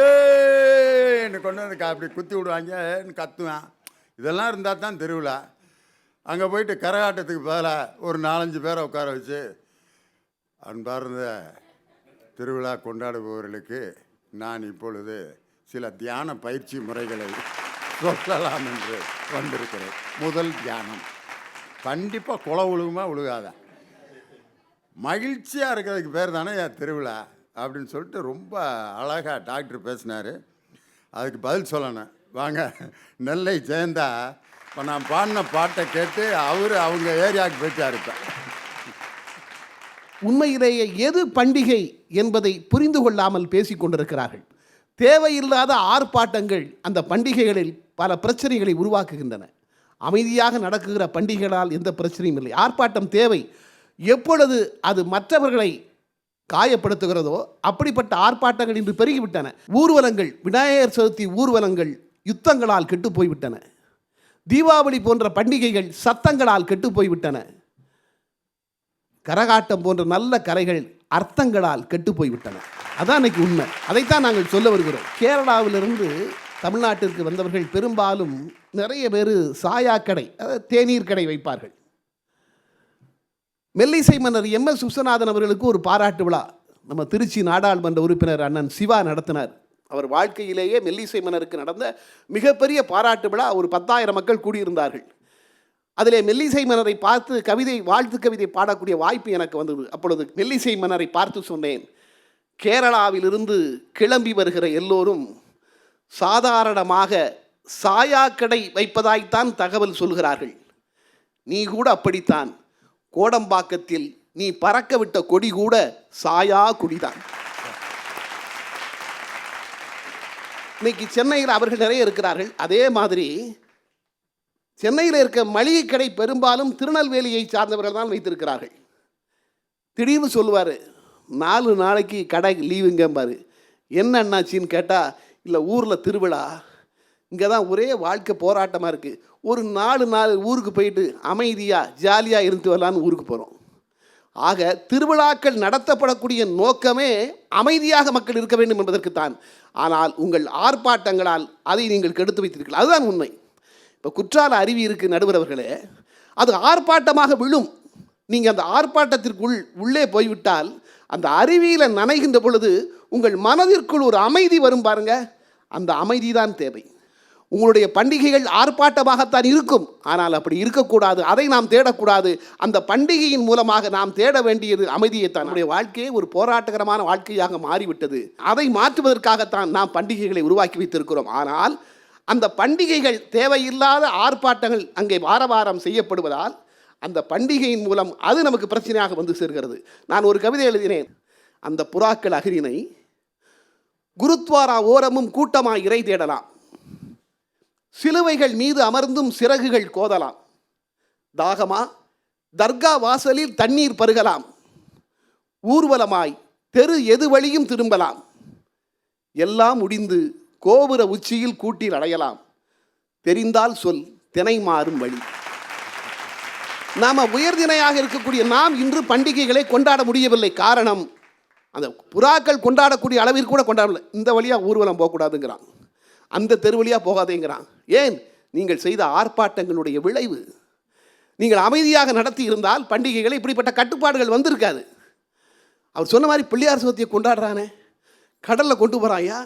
கொண்டு வந்து அப்படி குத்தி விடுவாங்கன்னு கத்துவேன். இதெல்லாம் இருந்தால் தான் திருவிழா. அங்கே போயிட்டு கரகாட்டத்துக்கு பதிலாக ஒரு 4-5 பேரை உட்கார வச்சு, அன்பார்ந்த திருவிழா கொண்டாடுபவர்களுக்கு நான் இப்பொழுது சில தியான பயிற்சி முறைகளை சொல்லலாம் என்று வந்திருக்கிறேன். முதல் தியானம், கண்டிப்பாக குல உழுகுமா உழுகாத, மகிழ்ச்சியாக இருக்கிறதுக்கு பேர் தானே என் திருவிழா அப்படின்னு சொல்லிட்டு ரொம்ப அழகாக டாக்டர் பேசினார். அதுக்கு பதில் சொல்லணும். வாங்க, நெல்லை ஜெயந்தா இப்போ நான் பாடின பாட்டை கேட்டு அவங்க ஏரியாவுக்கு போயிட்டா இருப்பேன். உண்மையிலேயே எது பண்டிகை என்பதை புரிந்து கொள்ளாமல் பேசிக் கொண்டிருக்கிறார்கள். தேவையில்லாத ஆர்ப்பாட்டங்கள் அந்த பண்டிகைகளில் பல பிரச்சனைகளை உருவாக்குகின்றன. அமைதியாக நடக்குகிற பண்டிகைகளால் எந்த பிரச்சனையும் இல்லை. ஆர்ப்பாட்டம் தேவை. எப்பொழுது அது மற்றவர்களை காயப்படுத்துகிறதோ அப்படிப்பட்ட ஆர்ப்பாட்டங்கள் இன்று பெருகிவிட்டன. ஊர்வலங்கள், விநாயகர் சதுர்த்தி ஊர்வலங்கள் யுத்தங்களால் கெட்டு போய்விட்டன. தீபாவளி போன்ற பண்டிகைகள் சத்தங்களால் கெட்டு போய்விட்டன. கரகாட்டம் போன்ற நல்ல கலைகள் அர்த்தங்களால் கெட்டு போய்விட்டன. அதான் இன்னைக்கு உண்மை. அதைத்தான் நாங்கள் சொல்ல வருகிறோம். கேரளாவிலிருந்து தமிழ்நாட்டிற்கு வந்தவர்கள் பெரும்பாலும் நிறைய பேர் சாயாக்கடை, அதாவது தேநீர் கடை வைப்பார்கள். மெல்லிசை மன்னர் எம்எஸ் விஸ்வநாதன் அவர்களுக்கு ஒரு பாராட்டு விழா நம்ம திருச்சி நாடாளுமன்ற உறுப்பினர் அண்ணன் சிவா நடத்தினார். அவர் வாழ்க்கையிலேயே மெல்லிசை மன்னருக்கு நடந்த மிகப்பெரிய பாராட்டு விழா. ஒரு 10,000 மக்கள் கூடியிருந்தார்கள். அதிலே மெல்லிசை மன்னரை பார்த்து வாழ்த்து கவிதை பாடக்கூடிய வாய்ப்பு எனக்கு வந்தது. அப்பொழுது மெல்லிசை மன்னரை பார்த்து சொன்னேன், கேரளாவிலிருந்து கிளம்பி வருகிற எல்லோரும் சாதாரணமாக சாயாக்கடை வைப்பதாய்த்தான் தகவல் சொல்கிறார்கள். நீ கூட அப்படித்தான். கோடம்பாக்கத்தில் நீ பறக்க விட்ட கொடி கூட சாயா கொடிதான். இன்னைக்கு சென்னையில் அவர்கள் நிறைய இருக்கிறார்கள். அதே மாதிரி சென்னையில் இருக்க மளிகை கடை பெரும்பாலும் திருநெல்வேலியை சார்ந்தவர்கள் தான் வைத்திருக்கிறார்கள். திடீர்னு சொல்லுவார், 4 நாளைக்கு கடை லீவுங்கம்பார். என்ன அண்ணாச்சின்னு கேட்டால், இல்லை ஊரில் திருவிழா, இங்கே தான் ஒரே வாழ்க்கை போராட்டமாக இருக்குது, ஒரு 4 நாள் ஊருக்கு போயிட்டு அமைதியாக ஜாலியாக இருந்து வரலான்னு ஊருக்கு போகிறோம். ஆக திருவிழாக்கள் நடத்தப்படக்கூடிய நோக்கமே அமைதியாக மக்கள் இருக்க வேண்டும் என்பதற்குத்தான். ஆனால் உங்கள் ஆர்ப்பாட்டங்களால் அதை நீங்கள் கெடுத்து வைத்திருக்கலாம். அதுதான் உண்மை. இப்போ குற்றால அருவி இருக்குது நடுவர் அவர்களே, அது ஆர்ப்பாட்டமாக விழும். நீங்கள் அந்த ஆர்ப்பாட்டத்திற்குள் உள்ளே போய்விட்டால் அந்த அருவியில் நனைகின்ற பொழுது உங்கள் மனதிற்குள் ஒரு அமைதி வரும் பாருங்க. அந்த அமைதி தான் தேவை. உங்களுடைய பண்டிகைகள் ஆர்ப்பாட்டமாகத்தான் இருக்கும், ஆனால் அப்படி இருக்கக்கூடாது. அதை நாம் தேடக்கூடாது. அந்த பண்டிகையின் மூலமாக நாம் தேட வேண்டியது அமைதியைத்தான். நம்முடைய வாழ்க்கையே ஒரு போராட்டகரமான வாழ்க்கையாக மாறிவிட்டது. அதை மாற்றுவதற்காகத்தான் நாம் பண்டிகைகளை உருவாக்கி வைத்திருக்கிறோம். ஆனால் அந்த பண்டிகைகள் தேவையில்லாத ஆர்ப்பாட்டங்கள் அங்கே வாரம் செய்யப்படுவதால் அந்த பண்டிகையின் மூலம் அது நமக்கு பிரச்சனையாக வந்து சேர்கிறது. நான் ஒரு கவிதை எழுதினேன். அந்த புறாக்கள் அகிரினை குருத்வாரா ஓரமும் கூட்டமாய் இறை தேடலாம், சிலுவைகள் மீது அமர்ந்தும் சிறகுகள் கோதலாம், தாகமா தர்கா வாசலில் தண்ணீர் பருகலாம், ஊர்வலமாய் தெரு எது வழியும் திரும்பலாம், எல்லாம் முடிந்து கோபுர உச்சியில் கூட்டில் அடையலாம், தெரிந்தால் சொல் தினை மாறும் வழி. நாம் உயர்தினையாக இருக்கக்கூடிய நாம் இன்று பண்டிகைகளை கொண்டாட முடியவில்லை. காரணம், அந்த புறாக்கள் கொண்டாடக்கூடிய அளவிற்கு கூட கொண்டாடவில்லை. இந்த வழியாக ஊர்வலம் போகக்கூடாதுங்கிறான், அந்த தெரு வழியாக போகாதேங்கிறான். ஏன்? நீங்கள் செய்த ஆர்ப்பாட்டங்களுடைய விளைவு. நீங்கள் அமைதியாக நடத்தி இருந்தால் பண்டிகைகளை இப்படிப்பட்ட கட்டுப்பாடுகள் வந்திருக்காது. அவர் சொன்ன மாதிரி பிள்ளையார் சதுர்த்தியை கொண்டாடுறானே, கடலில் கொண்டு போகிறாயா,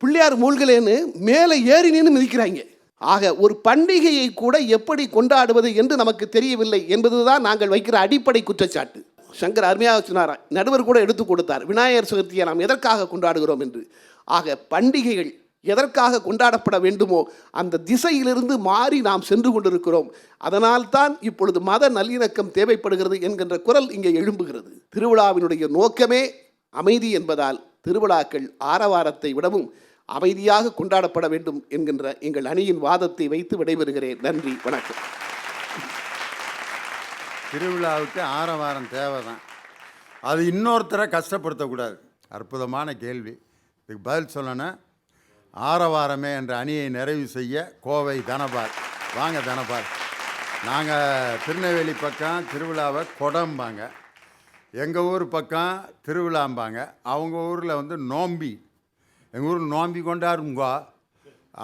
பிள்ளையார் மூழ்கலேன்னு மேலே ஏறி நின்று மிதிக்கிறாங்க. ஆக ஒரு பண்டிகையை கூட எப்படி கொண்டாடுவது என்று நமக்கு தெரியவில்லை என்பதுதான் நாங்கள் வைக்கிற அடிப்படை குற்றச்சாட்டு. சங்கர் அருமையாக சொன்னார், நடுவர் கூட எடுத்து கொடுத்தார், விநாயகர் சதுர்த்தியை நாம் எதற்காக கொண்டாடுகிறோம் என்று. ஆக பண்டிகைகள் எதற்காக கொண்டாடப்பட வேண்டுமோ அந்த திசையிலிருந்து மாறி நாம் சென்று கொண்டிருக்கிறோம். அதனால்தான் இப்பொழுது மத நல்லிணக்கம் தேவைப்படுகிறது என்கின்ற குரல் இங்கே எழும்புகிறது. திருவிழாவினுடைய நோக்கமே அமைதி என்பதால் திருவிழாக்கள் ஆரவாரத்தை விடவும் அமைதியாக கொண்டாடப்பட வேண்டும் என்கின்ற எங்கள் அணியின் வாதத்தை வைத்து விடைபெறுகிறேன். நன்றி, வணக்கம். திருவிழாவுக்கு ஆரவாரம் தேவை தான், அது இன்னொருத்தரை கஷ்டப்படுத்தக்கூடாது. அற்புதமான கேள்வி. இதுக்கு பதில் சொல்லணும். ஆரவாரமே என்ற அணியை நிறைவு செய்ய கோவை தனபால். வாங்க தனபால். நாங்கள் திருநெல்வேலி பக்கம் திருவிழாவை கொடம்பாங்க, எங்கள் ஊர் பக்கம் திருவிழாம்பாங்க, அவங்க ஊரில் வந்து நோம்பி. எங்கள் ஊர் நோம்பி கொண்டாடுங்கோ,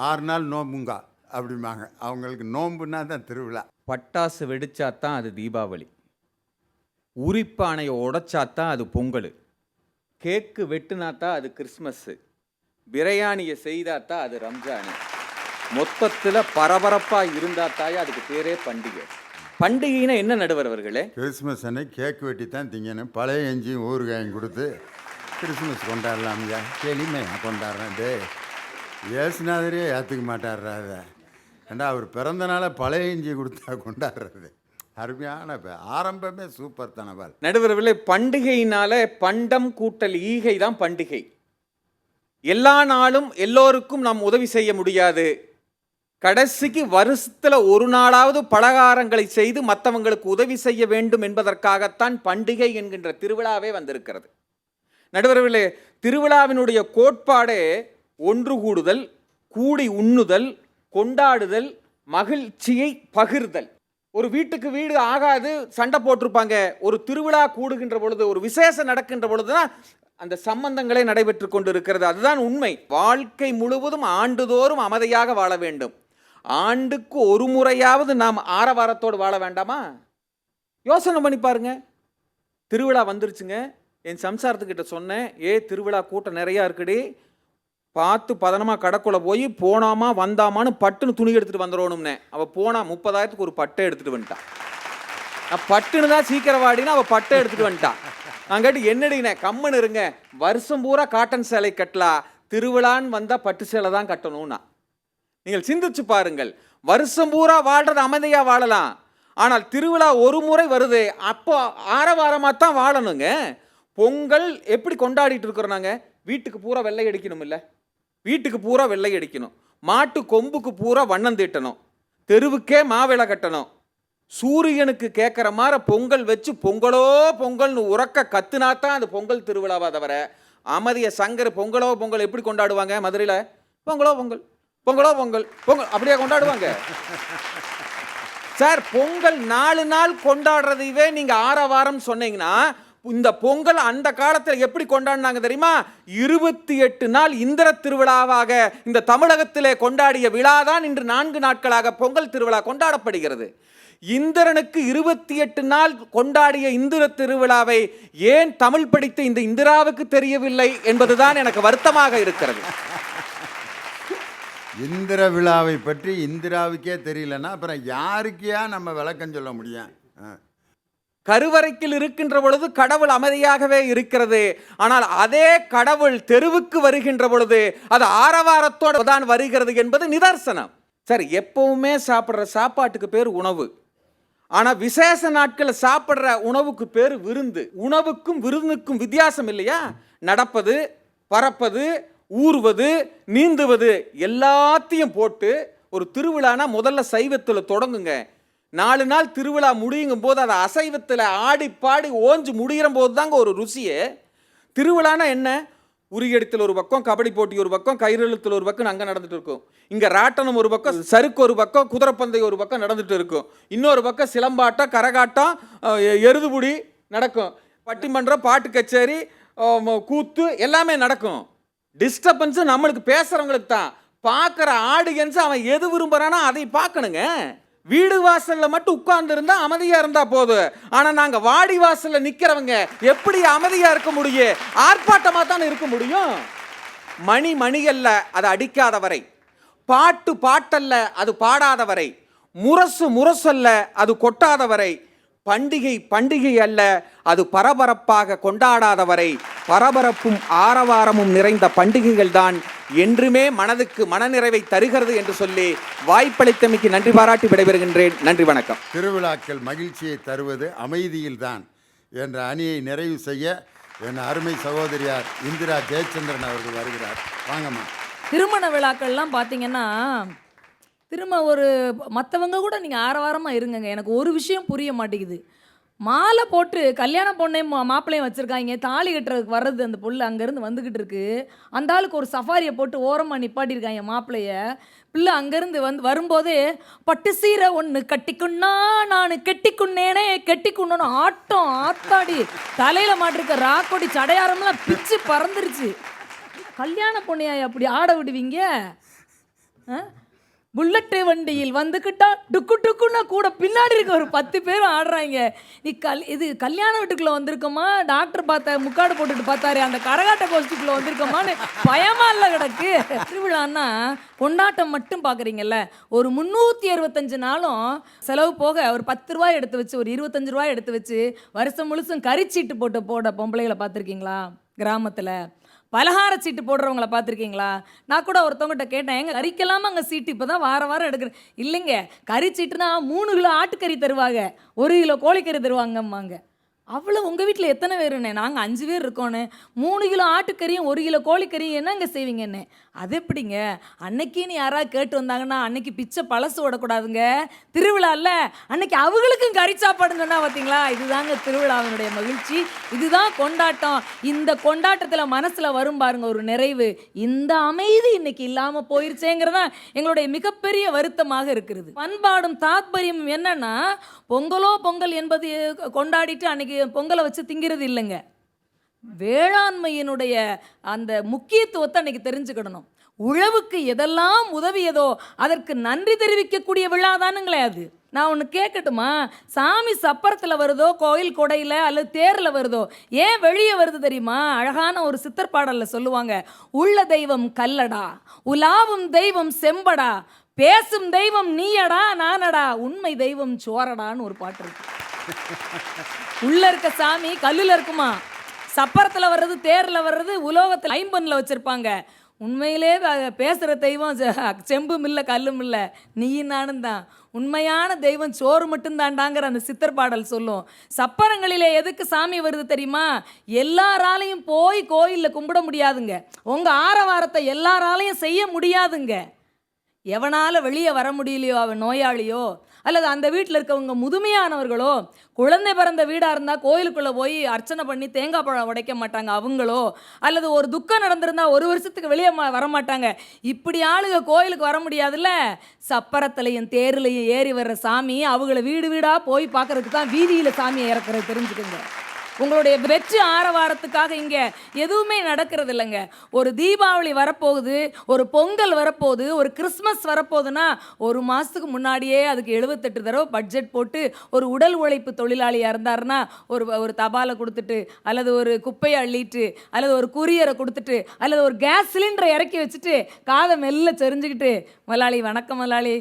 6 நாள் நோம்புங்கோ அப்படிம்பாங்க. அவங்களுக்கு நோம்புன்னா தான் திருவிழா. பட்டாசு வெடிச்சாத்தான் அது தீபாவளி, உரிப்பானையை உடைச்சாத்தான் அது பொங்கல், கேக்கு வெட்டுனாத்தான் அது கிறிஸ்மஸ்ஸு, பிரியாணியை செய்தாத்தான் அது ரம்ஜானு. மொத்தத்தில் பரபரப்பாக இருந்தாத்தாயே அதுக்கு பேரே பண்டிகை. பண்டிகைன்னா என்ன நடுவர் அவர்களே? கிறிஸ்மஸ் அன்னைக்கு கேக்கு வெட்டி தான் திங்கணும், பழைய எஞ்சியும் ஊறுகாயும் கொடுத்து கிறிஸ்மஸ் கொண்டாடலாம்யா, எளிமையாக கொண்டாடுறேன். டே ஏசுநாதரே ஏற்றுக்க மாட்டார்றா அதை. ஏண்டா அவர் பிறந்த நாளை பழைய இஞ்சி கொடுத்தா கொண்டாடுறது. அருமையான ஆரம்பமே சூப்பர் தனபால். நடுவர்களே, பண்டிகையினால பண்டம் கூட்டல் ஈகை தான் பண்டிகை. எல்லா நாளும் எல்லோருக்கும் நாம் உதவி செய்ய முடியாது. கடைசிக்கு வருஷத்தில் ஒரு நாளாவது பலகாரங்களை செய்து மற்றவங்களுக்கு உதவி செய்ய வேண்டும் என்பதற்காகத்தான் பண்டிகை என்கின்ற திருவிழாவே வந்திருக்கிறது. நடுவர்களே, திருவிழாவினுடைய கோட்பாடே ஒன்று கூடுதல், கூடி உண்ணுதல், கொண்டாடுதல், மகிழ்ச்சியை பகிர்தல். ஒரு வீட்டுக்கு வீடு ஆகாது, சண்டை போட்டிருப்பாங்க. ஒரு திருவிழா கூடுகின்ற பொழுது, ஒரு விசேஷம் நடக்கின்ற பொழுதுதான் அந்த சம்பந்தங்களே நடைபெற்று கொண்டு இருக்கிறது. அதுதான் உண்மை. வாழ்க்கை முழுவதும் ஆண்டுதோறும் அமைதியாக வாழ வேண்டும். ஆண்டுக்கு ஒரு முறையாவது நாம் ஆரவாரத்தோடு வாழ வேண்டாமா? யோசனை பண்ணி பாருங்க. திருவிழா வந்துருச்சுங்க, என் சம்சாரத்துக்கிட்ட சொன்னேன், திருவிழா கூட்டம் நிறையா இருக்குடி, பார்த்து பதனமாக கடைக்குள்ளே போய் போனாமா வந்தாமான்னு பட்டுன்னு துணி எடுத்துகிட்டு வந்துடணும்னே. அவள் போனா 30,000க்கு ஒரு பட்டை எடுத்துகிட்டு வந்துட்டான். நான் பட்டுன்னு தான் சீக்கிரம் வாடினா அவள் பட்டை எடுத்துகிட்டு வந்துட்டான். நான் கேட்டு என்னடினே, கம்மன் இருங்க, வருஷம் பூரா காட்டன் சேலை கட்டலாம், திருவிழான்னு வந்தால் பட்டு சேலை தான் கட்டணும்னா. நீங்கள் சிந்திச்சு பாருங்கள், வருஷம் பூரா வாழ்றது அமைதியாக வாழலாம், ஆனால் திருவிழா ஒரு முறை வருது, அப்போ ஆரவாரமாக தான் வாழணுங்க. பொங்கல் எப்படி கொண்டாடிட்டு இருக்கிறோம் நாங்கள்? வீட்டுக்கு பூரா வெள்ளை அடிக்கணும், இல்லை வீட்டுக்கு பூரா வெள்ளை அடிக்கணும், மாட்டு கொம்புக்கு பூரா வண்ணம் தீட்டணும், தெருவுக்கே மாவிளை கட்டணும், சூரியனுக்கு கேட்குற மாதிரி பொங்கல் வச்சு பொங்கலோ பொங்கல்னு உறக்க கத்துனாத்தான் அது பொங்கல் திருவிழாவா தவிர அமைதிய சங்கர் பொங்கலோ பொங்கல் எப்படி கொண்டாடுவாங்க? மதுரையில் பொங்கலோ பொங்கல் பொங்கலோ பொங்கல் பொங்கல் அப்படியே கொண்டாடுவாங்க சார். பொங்கல் 4 நாள் கொண்டாடுறதையே நீங்க ஆரவாரம் சொன்னீங்கன்னா, இந்த பொங்கல் அந்த காலத்தில் எப்படி கொண்டாடினாங்க தெரியுமா? 28 நாள் இந்திர திருவிழாவாக இந்த தமிழகத்திலே கொண்டாடிய விழாதான் இன்று 4 நாட்களாக பொங்கல் திருவிழா கொண்டாடப்படுகிறது. இந்திரனுக்கு 28 நாள் கொண்டாடிய இந்திர திருவிழாவை ஏன் தமிழ் படித்த இந்த இந்திராவுக்கு தெரியவில்லை என்பதுதான் எனக்கு வருத்தமாக இருக்கிறது. இந்திர விழாவை பற்றி இந்திராவுக்கே தெரியலன்னா அப்புறம் யாருக்கையா நம்ம விளக்கம் சொல்ல முடியும்? கருவறைக்கில் இருக்கின்ற பொழுது கடவுள் அமைதியாகவே இருக்கிறது, ஆனால் அதே கடவுள் தெருவுக்கு வருகின்ற பொழுது அது ஆரவாரத்தோடு தான் வருகிறது என்பது நிதர்சனம். சரி, எப்பவுமே சாப்பிட்ற சாப்பாட்டுக்கு பேர் உணவு, ஆனால் விசேஷ நாட்களில் சாப்பிட்ற உணவுக்கு பேர் விருந்து. உணவுக்கும் விருந்துக்கும் வித்தியாசம் இல்லையா? நடப்பது, பறப்பது, ஊறுவது, நீந்துவது எல்லாத்தையும் போட்டு ஒரு திருவிழானா முதல்ல சைவத்தில் தொடங்குங்க. 4 நாள் திருவிழா முடியுங்கும் போது அதை அசைவத்தில் ஆடி பாடி ஓஞ்சு முடிகிற போது தாங்க ஒரு ருசியே. திருவிழானா என்ன? உரியடித்தல் ஒரு பக்கம், கபடி போட்டி ஒரு பக்கம், கயிறெழுத்தில் ஒரு பக்கம் அங்கே நடந்துட்டு இருக்கும், இங்கே ராட்டனம் ஒரு பக்கம், சறுக்கு ஒரு பக்கம், குதிரைப்பந்தயம் ஒரு பக்கம் நடந்துட்டு இருக்கும், இன்னொரு பக்கம் சிலம்பாட்டம், கரகாட்டம், எருதுபுடி நடக்கும், பட்டிமன்றம், பாட்டு கச்சேரி, கூத்து எல்லாமே நடக்கும். டிஸ்டர்பன்ஸு நம்மளுக்கு பேசுகிறவங்களுக்கு தான். பார்க்குற ஆடியன்ஸ் அவன் எது விரும்புகிறானா அதை பார்க்கணுங்க. வீடு வாசல்ல மட்டும் உட்கார்ந்து இருந்தா அமைதியா இருந்தா போதும், ஆனா நாங்க வாடி வாசல்ல நிக்கிறவங்க எப்படி அமைதியா இருக்க முடியும்? ஆர்ப்பாட்டமா தான் இருக்க முடியும். மணி மணியல்ல அது அடிக்காத வரை, பாட்டு பாட்டல்ல அது பாடாத வரை, முரசு முரசல்ல அது கொட்டாத வரை, பண்டிகை பண்டிகை அல்ல அது பரபரப்பாக கொண்டாடாத வரை, பரபரப்பும் ஆரவாரமும் நிறைந்த பண்டிகைகள் தான் என்றுமே மனதுக்கு மனநிறைவை தருகிறது என்று சொல்லி வாய்ப்பளித்தமைக்கு நன்றி பாராட்டி விடைபெறுகின்றேன். நன்றி, வணக்கம். திருவிழாக்கள் மகிழ்ச்சியை தருவது அமைதியில்தான் என்ற அணியை நிறைவு செய்ய என் அருமை சகோதரியார் இந்திரா ஜெயச்சந்திரன் அவர்கள் வருகிறார். வாங்கம்மா. திருமண விழாக்கள்லாம் பார்த்தீங்கன்னா ஒரு மற்றவங்க கூட நீங்கள் ஆரவாரமாக இருங்கங்க. எனக்கு ஒரு விஷயம் புரிய மாட்டேங்குது. மாலை போட்டு கல்யாண பொண்ணையும் மாப்பிள்ளையும் வச்சுருக்காங்க, தாலி கட்டுறதுக்கு வர்றது அந்த புள்ள அங்கேருந்து வந்துக்கிட்டு இருக்கு, அந்த ஆளுக்கு ஒரு சஃபாரியை போட்டு ஓரமாக நிப்பாட்டியிருக்காங்க மாப்பிள்ளைய. பிள்ளை அங்கேருந்து வரும்போதே பட்டு சீரை ஒன்று கட்டிக்குன்னா நான் கெட்டிக்குன்னேனே கெட்டிக்குன்னு ஆட்டம் ஆத்தாடி, தலையில் மாட்டிருக்க ராக்கொடி சடையாரம்லாம் பிச்சு பறந்துருச்சு. கல்யாண பொண்ணையா அப்படி ஆட விடுவீங்க? புல்லட்டு வண்டியில் வந்துக்கிட்டா டுக்கு டுக்குன்னா கூட பின்னாடி இருக்க ஒரு 10 பேரும் ஆடுறாங்க. நீ இது கல்யாண வீட்டுக்குள்ளே வந்திருக்கோமா, டாக்டர் பார்த்த முக்காடு போட்டுட்டு பார்த்தாரு அந்த கரகாட்ட கோஷ்டிக்குள்ளே வந்திருக்கோமான்னு பயமா இல்லை கிடக்கு. திருவிழான்னா கொண்டாட்டம் மட்டும் பார்க்குறீங்கல்ல, ஒரு 365 நாளும் செலவு போக ஒரு 10 ரூபாய் எடுத்து வச்சு, ஒரு 25 ரூபாய் எடுத்து வச்சு வருஷம் முழுசும் கறிச்சீட்டு போட பொம்பளைகளை பார்த்துருக்கீங்களா? கிராமத்தில் பலகார சீட்டு போடுறவங்கள பார்த்துருக்கீங்களா? நான் கூட ஒருத்தவங்ககிட்ட கேட்டேன், எங்க கறிக்கெல்லாமா அங்கே சீட்டு இப்போ தான் வாரம் எடுக்கிறேன். இல்லைங்க, கறி சீட்டுனா 3 கிலோ ஆட்டுக்கறி தருவாங்க, 1 கிலோ கோழிக்கறி தருவாங்கம்மாங்க. அவ்வளோ உங்கள் வீட்டில் எத்தனை பேருண்ணே? நாங்கள் 5 பேர் இருக்கோன்னு. 3 கிலோ ஆட்டுக்கறியும் 1 கிலோ கோழிக்கறியும் என்னங்க செய்வீங்கண்ணே? அது எப்படிங்க? அன்னைக்குன்னு யாராவது கேட்டு வந்தாங்கன்னா அன்னைக்கு பிச்சை பழசு விடக்கூடாதுங்க. திருவிழா இல்லை, அன்னைக்கு அவங்களுக்கும் கறி சாப்பாடுன்னு சொன்னா பார்த்தீங்களா? இதுதாங்க திருவிழாவினுடைய மகிழ்ச்சி, இதுதான் கொண்டாட்டம். இந்த கொண்டாட்டத்தில் மனசில் வரும் பாருங்க ஒரு நிறைவு. இந்த அமைதி இன்னைக்கு இல்லாமல் போயிருச்சேங்கிறதா எங்களுடைய மிகப்பெரிய வருத்தமாக இருக்கிறது. பண்பாடும் தாத்பரியமும் என்னன்னா, பொங்கலோ பொங்கல் என்பது கொண்டாடிட்டு அன்னைக்கு பொங்கலை வச்சு திங்கிறது இல்லைங்க. வேளாண்மையினுடைய அந்த முக்கியத்துவத்தை அன்னைக்கு தெரிஞ்சுக்கிடணும். உழவுக்கு எதெல்லாம் உதவியதோ அதற்கு நன்றி தெரிவிக்கக்கூடிய விழா தானுங்களே அது. நான் ஒன்று கேட்கட்டுமா? சாமி சப்பரத்தில் வருதோ, கோயில் கொடையில் அல்லது தேரில் வருதோ, ஏன் வெளியே வருது தெரியுமா? அழகான ஒரு சித்தர் பாடலில் சொல்லுவாங்க, உள்ள தெய்வம் கல்லடா, உலாவும் தெய்வம் செம்படா, பேசும் தெய்வம் நீயடா நானடா, உண்மை தெய்வம் சோரடான்னு ஒரு பாட்டு இருக்கு. உள்ள இருக்க சாமி கல்லுல இருக்குமா, சப்பரத்தில் வர்றது, தேரில் வர்றது, உலோகத்தில் ஐம்பொன்னில் வச்சுருப்பாங்க. உண்மையிலே பேசுகிற தெய்வம் செம்பும் இல்லை கல்லும் இல்லை நீயும் நானும் தான். உண்மையான தெய்வம் சோறு மட்டும்தாண்டாங்கிற அந்த சித்தர் பாடல் சொல்லும். சப்பரங்களிலே எதுக்கு சாமி வருது தெரியுமா? எல்லாராலையும் போய் கோயிலில் கும்பிட முடியாதுங்க. உங்கள் ஆரவாரத்தை எல்லாராலையும் செய்ய முடியாதுங்க. எவனால் வெளியே வர முடியலையோ, அவன் நோயாளியோ அல்லது அந்த வீட்டில் இருக்கவங்க முதுமையானவர்களோ, குழந்தை பிறந்த வீடாக இருந்தால் கோயிலுக்குள்ளே போய் அர்ச்சனை பண்ணி தேங்காய் பழம் உடைக்க மாட்டாங்க அவங்களோ, அல்லது ஒரு துக்கம் நடந்திருந்தால் ஒரு வருஷத்துக்கு வெளியே வரமாட்டாங்க. இப்படி ஆளுங்க கோயிலுக்கு வர முடியாதுல்ல. சப்பரத்துலையும் தேர்லையும் ஏறி வர்ற சாமி அவங்கள வீடு வீடாக போய் பார்க்கறதுக்கு தான் வீதியில் சாமியை இறக்குறது, தெரிஞ்சுக்கோங்க. உங்களுடைய வெற்றி ஆரவாரத்துக்காக இங்கே எதுவுமே நடக்கிறது இல்லைங்க. ஒரு தீபாவளி வரப்போகுது, ஒரு பொங்கல் வரப்போகுது, ஒரு கிறிஸ்மஸ் வரப்போகுதுன்னா ஒரு மாதத்துக்கு முன்னாடியே அதுக்கு 78 தடவை பட்ஜெட் போட்டு ஒரு உடல் உழைப்பு தொழிலாளியாக இருந்தாருன்னா ஒரு தபாலை கொடுத்துட்டு அல்லது ஒரு குப்பையை அள்ளிட்டு அல்லது ஒரு குரியரை கொடுத்துட்டு அல்லது ஒரு கேஸ் சிலிண்டரை இறக்கி வச்சுட்டு காதை மெல்ல செறிஞ்சுக்கிட்டு, முதலாளி வணக்கம், முதலாளி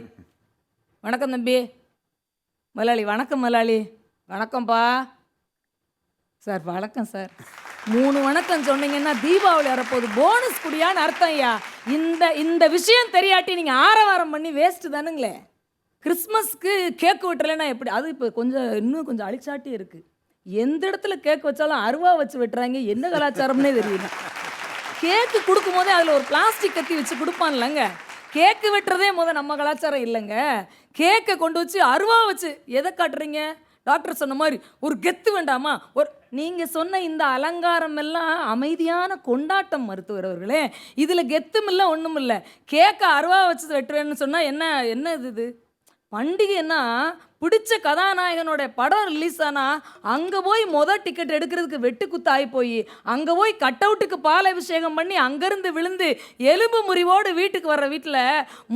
வணக்கம், தம்பி முதலாளி வணக்கம், முதலாளி வணக்கம்ப்பா சார் வணக்கம் சார், 3 வணக்கம் சொன்னீங்கன்னா தீபாவளி வரப்போகுது, போனஸ் குடியான்னு அர்த்தம். ஐயா இந்த விஷயம் தெரியாட்டி நீங்கள் ஆரவாரம் பண்ணி வேஸ்ட்டு தானுங்களே. கிறிஸ்மஸ்க்கு கேக்கு வெட்டலைன்னா எப்படி? அது இப்போ இன்னும் கொஞ்சம் அழிச்சாட்டி இருக்குது. எந்த இடத்துல கேக் வச்சாலும் அருவா வச்சு வெட்டுறாங்க. என்ன கலாச்சாரம்னே தெரியல. கேக்கு கொடுக்கும் போதே அதில் ஒரு பிளாஸ்டிக் கத்தி வச்சு கொடுப்பான்லங்க. கேக்கு வெட்டுறதே நம்ம கலாச்சாரம் இல்லைங்க. கேக்கை கொண்டு வச்சு அருவா வச்சு எதை காட்டுறீங்க? டாக்டர் சொன்ன மாதிரி ஒரு கெத்து வேண்டாமா? நீங்கள் சொன்ன இந்த அலங்காரம் எல்லாம் அமைதியான கொண்டாட்டம் மருத்துவர் அவர்களே. இதில் கெத்தும் இல்லை ஒன்றும் இல்லை. கேக்கை அருவா வச்சு வெட்டுறேன்னு சொன்னால் என்ன இது? பண்டிகைன்னா பிடிச்ச கதாநாயகனோட படம் ரிலீஸ் ஆனால் அங்கே போய் டிக்கெட் எடுக்கிறதுக்கு வெட்டுக்குத்து ஆகி போய் அங்கே போய் கட் அவுட்டுக்கு பால் அபிஷேகம் பண்ணி அங்கேருந்து விழுந்து எலும்பு முறிவோடு வீட்டுக்கு வர்ற வீட்டில்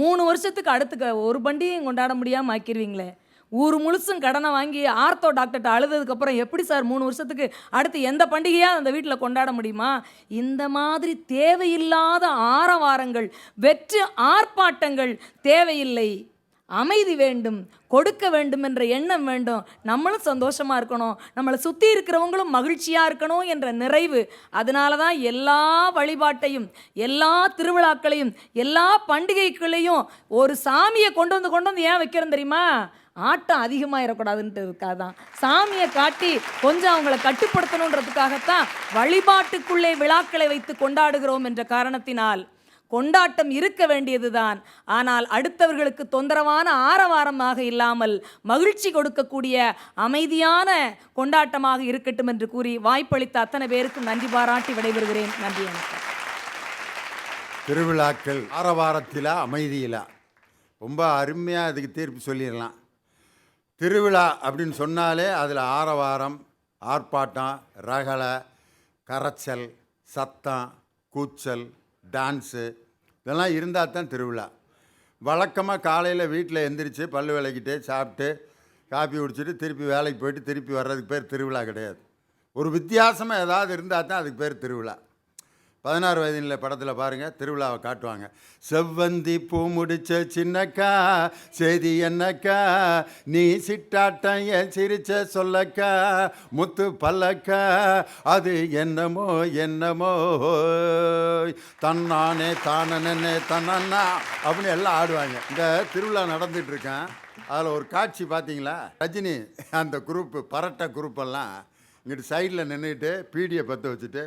3 வருஷத்துக்கு அடுத்து ஒரு பண்டிகையும் கொண்டாட முடியாமல் ஆக்கிடுவீங்களே. ஊர் முழுசும் கடனை வாங்கி ஆர்த்தோ டாக்டர்கிட்ட அழுதுக்கப்புறம் எப்படி சார் 3 வருஷத்துக்கு அடுத்து எந்த பண்டிகையாக அந்த வீட்டில் கொண்டாட முடியுமா? இந்த மாதிரி தேவையில்லாத ஆரவாரங்கள், வெற்று ஆர்ப்பாட்டங்கள் தேவையில்லை. அமைதி வேண்டும், கொடுக்க வேண்டும் என்ற எண்ணம் வேண்டும். நம்மளும் சந்தோஷமாக இருக்கணும், நம்மளை சுற்றி இருக்கிறவங்களும் மகிழ்ச்சியாக இருக்கணும் என்ற நிறைவு. அதனால தான் எல்லா வழிபாட்டையும், எல்லா திருவிழாக்களையும், எல்லா பண்டிகைகளையும் ஒரு சாமியை கொண்டு வந்து ஏன் வைக்கிறோம் தெரியுமா? ஆட்டம் அதிகமாகிடக்கூடாதுன்றதுக்காக தான். சாமியை காட்டி கொஞ்சம் அவங்கள கட்டுப்படுத்தணுன்றதுக்காகத்தான் வழிபாட்டுக்குள்ளே விழாக்களை வைத்து கொண்டாடுகிறோம் என்ற காரணத்தினால் கொண்டாட்டம் இருக்க வேண்டியதுதான். ஆனால் அடுத்தவர்களுக்கு தொந்தரவான ஆரவாரமாக இல்லாமல் மகிழ்ச்சி கொடுக்கக்கூடிய அமைதியான கொண்டாட்டமாக இருக்கட்டும் என்று கூறி வாய்ப்பளித்த அத்தனை பேருக்கும் நன்றி பாராட்டி விடைபெறுகிறேன். நன்றி, வணக்கம். திருவிழாக்கள் ஆரவாரத்திலா அமைதியிலா? ரொம்ப அருமையாக அதுக்கு தீர்ப்பு சொல்லிடலாம். திருவிழா அப்படின்னு சொன்னாலே அதில் ஆரவாரம், ஆர்ப்பாட்டம், ரகளை, கரைச்சல், சத்தம், கூச்சல், டான்ஸு இதெல்லாம் இருந்தால் தான் திருவிழா. வழக்கமாக காலையில் வீட்டில் எந்திரிச்சு பல்லு விளக்கிட்டு சாப்பிட்டு காப்பி குடிச்சிட்டு திருப்பி வேலைக்கு போயிட்டு திருப்பி வர்றதுக்கு பேர் திருவிழா கிடையாது. ஒரு வித்தியாசமாக ஏதாவது இருந்தால் தான் அதுக்கு பேர் திருவிழா. 16 வயதில் படத்தில் பாருங்கள், திருவிழாவை காட்டுவாங்க. செவ்வந்தி பூ முடிச்ச சின்னக்கா செய்தி என்னக்கா, நீ சிட்டாட்டம் என் சிரிச்ச சொல்லக்கா, முத்து பல்லக்கா அது என்னமோ என்னமோ, தன்னானே தானே தன்னா அப்படின்னு எல்லாம் ஆடுவாங்க. இந்த திருவிழா நடந்துட்டு இருக்கேன். அதில் ஒரு காட்சி பார்த்தீங்களா? ரஜினி அந்த குரூப்பு, பரட்டை குரூப்பெல்லாம் இங்கிட்டு சைடில் நின்றுட்டு பீடியை பற்ற வச்சுட்டு,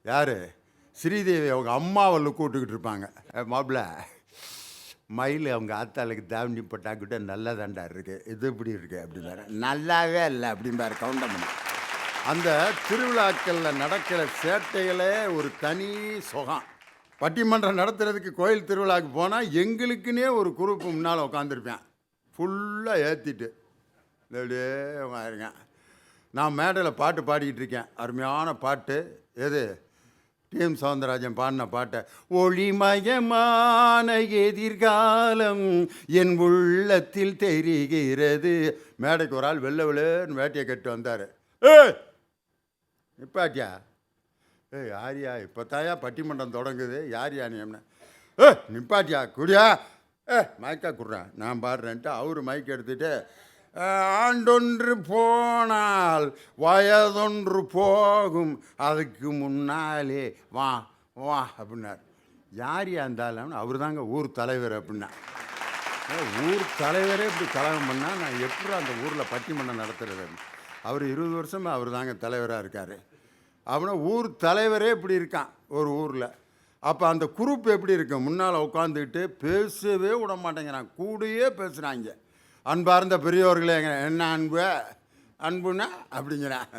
யார் ஸ்ரீதேவி அவங்க அம்மாவை கூட்டுக்கிட்டு இருப்பாங்க. மாப்பிள்ள மயில் அவங்க ஆத்தாளுக்கு தாவணி போட்டால் கூட நல்லா தாண்டா இருக்குது, இது இப்படி இருக்குது அப்படின்னாரு. நல்லாவே இல்லை அப்படின்பாரு கவுண்டமணி. அந்த திருவிழாக்களில் நடக்கிற சேட்டைகளே ஒரு தனி சுகம். பட்டிமன்றம் நடத்துறதுக்கு கோயில் திருவிழாவுக்கு போனால் எங்களுக்குன்னே ஒரு குரூப்பு முன்னால் உட்காந்துருப்பேன், ஃபுல்லாக ஏற்றிட்டு அப்படியே இருக்கேன். நான் மேடையில் பாட்டு பாடிக்கிட்டு இருக்கேன், அருமையான பாட்டு. எது? டிஎம் சௌந்தரராஜன் பாடின பாட்டை. ஒளிமயமான எதிர்காலம் என் உள்ளத்தில் தெரிகிறது. மேடைக்கு ஒரு ஆள் வெள்ளை வெள்ளேன்னு வேட்டையை கட்டு வந்தார். நிப்பாட்டியா? யாரியா? இப்போ தாயா பட்டிமன்றம் தொடங்குது, யாரியா நீ? நிப்பாட்டியா குடியா? மைக்கா குடுறேன், நான் பாடுறேன்ட்டு அவர் மைக் எடுத்துகிட்டு ஆண்டொன்று போனால் வயதொன்று போகும், அதுக்கு முன்னாலே வா வா அப்படின்னார். யாரையா இருந்தாலும் அவர் தாங்க ஊர் தலைவர் அப்படின்னா. ஊர் தலைவரே இப்படி கலகம் பண்ணால் நான் எப்படி அந்த ஊரில் பட்டிமன்றம் நடத்துறது? அவர் 20 வருஷமாக அவர் தாங்க தலைவராக இருக்கார். அப்படின்னா ஊர் தலைவரே இப்படி இருக்கான் ஒரு ஊரில். அப்போ அந்த குரூப் எப்படி இருக்கு? முன்னால் உட்காந்துக்கிட்டு பேசவே விட மாட்டேங்கிறான், கூடயே பேசுகிறாங்க. அன்பார்ந்த பெரியவர்களே, என்ன அன்பு அன்புன்னா அப்படிங்கிறான்.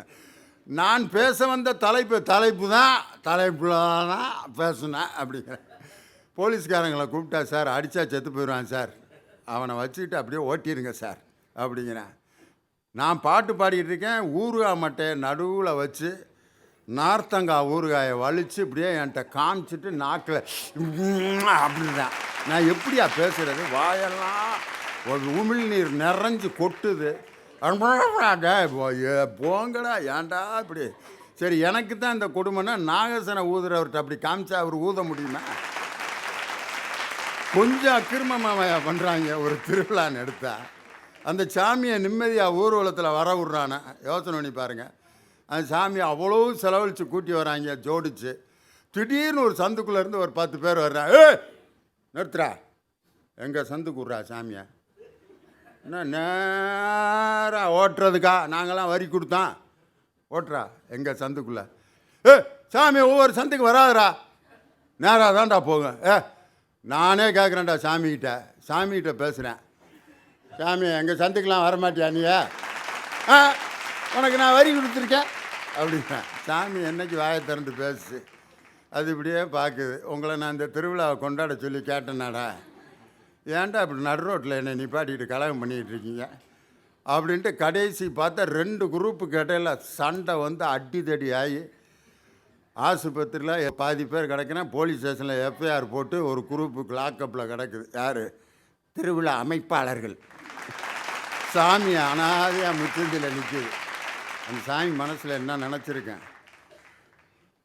நான் பேச வந்த தலைப்பு தலைப்பில் தான் பேசுனேன் அப்படிங்கிறேன். போலீஸ்காரங்களை கூப்பிட்டா, சார் அடித்தா செத்து போயிடுவான் சார், அவனை வச்சுக்கிட்டு அப்படியே ஓட்டிடுங்க சார் அப்படிங்கிறேன். நான் பாட்டு பாடிக்கிட்டு இருக்கேன், ஊறுகாய் மட்டையை நடுவில் வச்சு நார்த்தங்காய் ஊறுகாயை வலித்து இப்படியே என்கிட்ட காமிச்சிட்டு நாக்கில் அப்படின்றான். நான் எப்படியா பேசுகிறது? வாயெல்லாம் ஒரு உமிழ்நீர் நிறைஞ்சு கொட்டுது. போங்கடா ஏன்டா இப்படி? சரி, எனக்கு தான் இந்த கொடுமைன்னா நாகசனை ஊதுறவர்கிட்ட அப்படி காமிச்சா அவர் ஊத முடியுமா? கொஞ்சம் அக்கிரமமாக பண்ணுறாங்க. ஒரு திருவிழான்னு எடுத்தா அந்த சாமியை நிம்மதியாக ஊர்வலத்தில் வர விட்றானே, யோசனை பண்ணி பாருங்கள். அந்த சாமியை அவ்வளோ செலவழித்து கூட்டி வராங்க ஜோடிச்சு. திடீர்னு ஒரு சந்துக்குள்ளேருந்து ஒரு 10 பேர் வர்றா. நிறுத்துறா, எங்கள் சந்துக்கு விட்றா சாமியை. என்ன நேராக ஓட்டுறதுக்கா? நாங்கள்லாம் வரி கொடுத்தோம், ஓட்டுறா எங்கள் சந்துக்குள்ளே. சாமி ஒவ்வொரு சந்துக்கு வராதுரா, நேராக தான்டா போகும். நானே கேட்குறேன்டா சாமிகிட்ட பேசுகிறேன். சாமி, எங்கள் சந்துக்கெலாம் வரமாட்டியா நீ? உனக்கு நான் வரி கொடுத்துருக்கேன் அப்படின்னா. சாமி என்னைக்கு வாயை திறந்து பேசு, அது இப்படியே பார்க்குது. உங்களை நான் இந்த திருவிழாவை கொண்டாட சொல்லி கேட்டேனாடா, ஏன்டா இப்படி நடு ரோட்டில் என்னை நிப்பாட்டிக்கிட்டு கலகம் பண்ணிக்கிட்டு இருக்கீங்க அப்படின்ட்டு கடைசி பார்த்தா 2 குரூப்புக்கு இடையில சண்டை வந்து அடிதடி ஆகி ஆஸ்பத்திரியில் பாதி பேர் கிடக்குன்னா போலீஸ் ஸ்டேஷனில் எஃப்ஐஆர் போட்டு ஒரு குரூப்புக்கு லாக்கப்பில் கிடக்குது. யார்? திருவிழா அமைப்பாளர்கள். சாமி அனாதையாக முச்சந்தியில் நிற்குது. அந்த சாமி மனசில் என்ன நினச்சிருக்கேன்?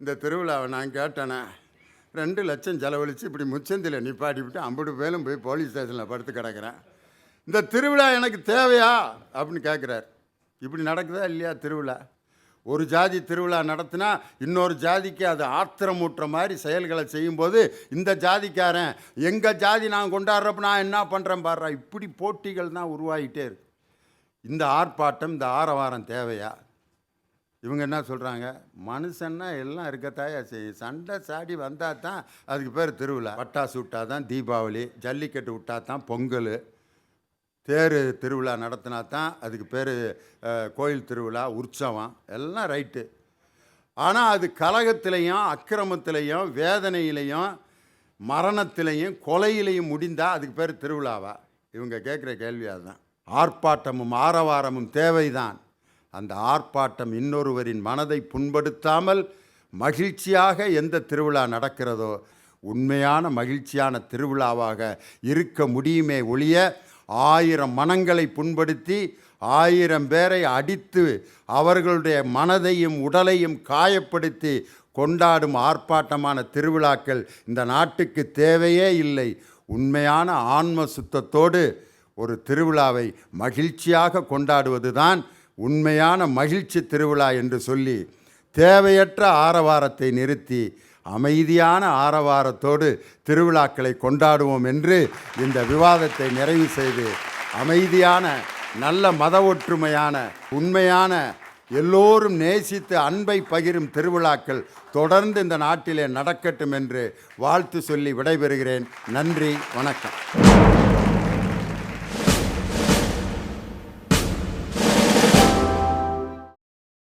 இந்த திருவிழாவை நான் கேட்டேனே, 2 லட்சம் செலவழித்து இப்படி முச்சந்தியில் நிப்பாட்டிவிட்டு 50 பேரும் போய் போலீஸ் ஸ்டேஷனில் படுத்து கிடக்கிறேன். இந்த திருவிழா எனக்கு தேவையா அப்படின்னு கேட்குறார். இப்படி நடக்குதா இல்லையா திருவிழா? ஒரு ஜாதி திருவிழா நடத்தினா இன்னொரு ஜாதிக்கு அது ஆத்திரமூட்டுற மாதிரி செயல்களை செய்யும்போது இந்த ஜாதிக்காரன் எங்கள் ஜாதி நான் கொண்டாடுறப்ப நான் என்ன பண்ணுறேன் பாடுறா, இப்படி போட்டிகள் தான் உருவாகிட்டே இருக்கு. இந்த ஆர்ப்பாட்டம், இந்த ஆரவாரம் தேவையா? இவங்க என்ன சொல்கிறாங்க? மனுஷன்னா எல்லாம் இருக்கத்தாயா செய்யும். சண்டை சாடி வந்தால் தான் அதுக்கு பேர் திருவிழா. பட்டாசு விட்டால் தான் தீபாவளி, ஜல்லிக்கட்டு விட்டால் தான் பொங்கல், தேர் திருவிழா நடத்தினா தான் அதுக்கு பேர் கோயில் திருவிழா, உற்சவம், எல்லாம் ரைட்டு. ஆனால் அது கலகத்திலையும் அக்கிரமத்திலையும் வேதனையிலையும் மரணத்திலையும் கொலையிலையும் முடிந்தால் அதுக்கு பேர் திருவிழாவா? இவங்க கேட்குற கேள்வி அதுதான். ஆர்ப்பாட்டமும் ஆரவாரமும் தேவைதான். அந்த ஆர்ப்பாட்டம் இன்னொருவரின் மனதை புண்படுத்தாமல் மகிழ்ச்சியாக எந்த திருவிழா நடக்கிறதோ உண்மையான மகிழ்ச்சியான திருவிழாவாக இருக்க முடியுமே ஒழிய 1000 மனங்களை புண்படுத்தி 1000 பேரை அடித்து அவர்களுடைய மனதையும் உடலையும் காயப்படுத்தி கொண்டாடும் ஆர்ப்பாட்டமான திருவிழாக்கள் இந்த நாட்டுக்கு தேவையே இல்லை. உண்மையான ஆன்ம சுத்தத்தோடு ஒரு திருவிழாவை மகிழ்ச்சியாக கொண்டாடுவது தான் உண்மையான மகிழ்ச்சி திருவிழா என்று சொல்லி தேவையற்ற ஆரவாரத்தை நிறுத்தி அமைதியான ஆரவாரத்தோடு திருவிழாக்களை கொண்டாடுவோம் என்று இந்த விவாதத்தை நிறைவு செய்து அமைதியான நல்ல மத ஒற்றுமையான உண்மையான எல்லோரும் நேசித்து அன்பை பகிரும் திருவிழாக்கள் தொடர்ந்து இந்த நாட்டிலே நடக்கட்டும் என்று வாழ்த்து சொல்லி விடைபெறுகிறேன். நன்றி, வணக்கம்.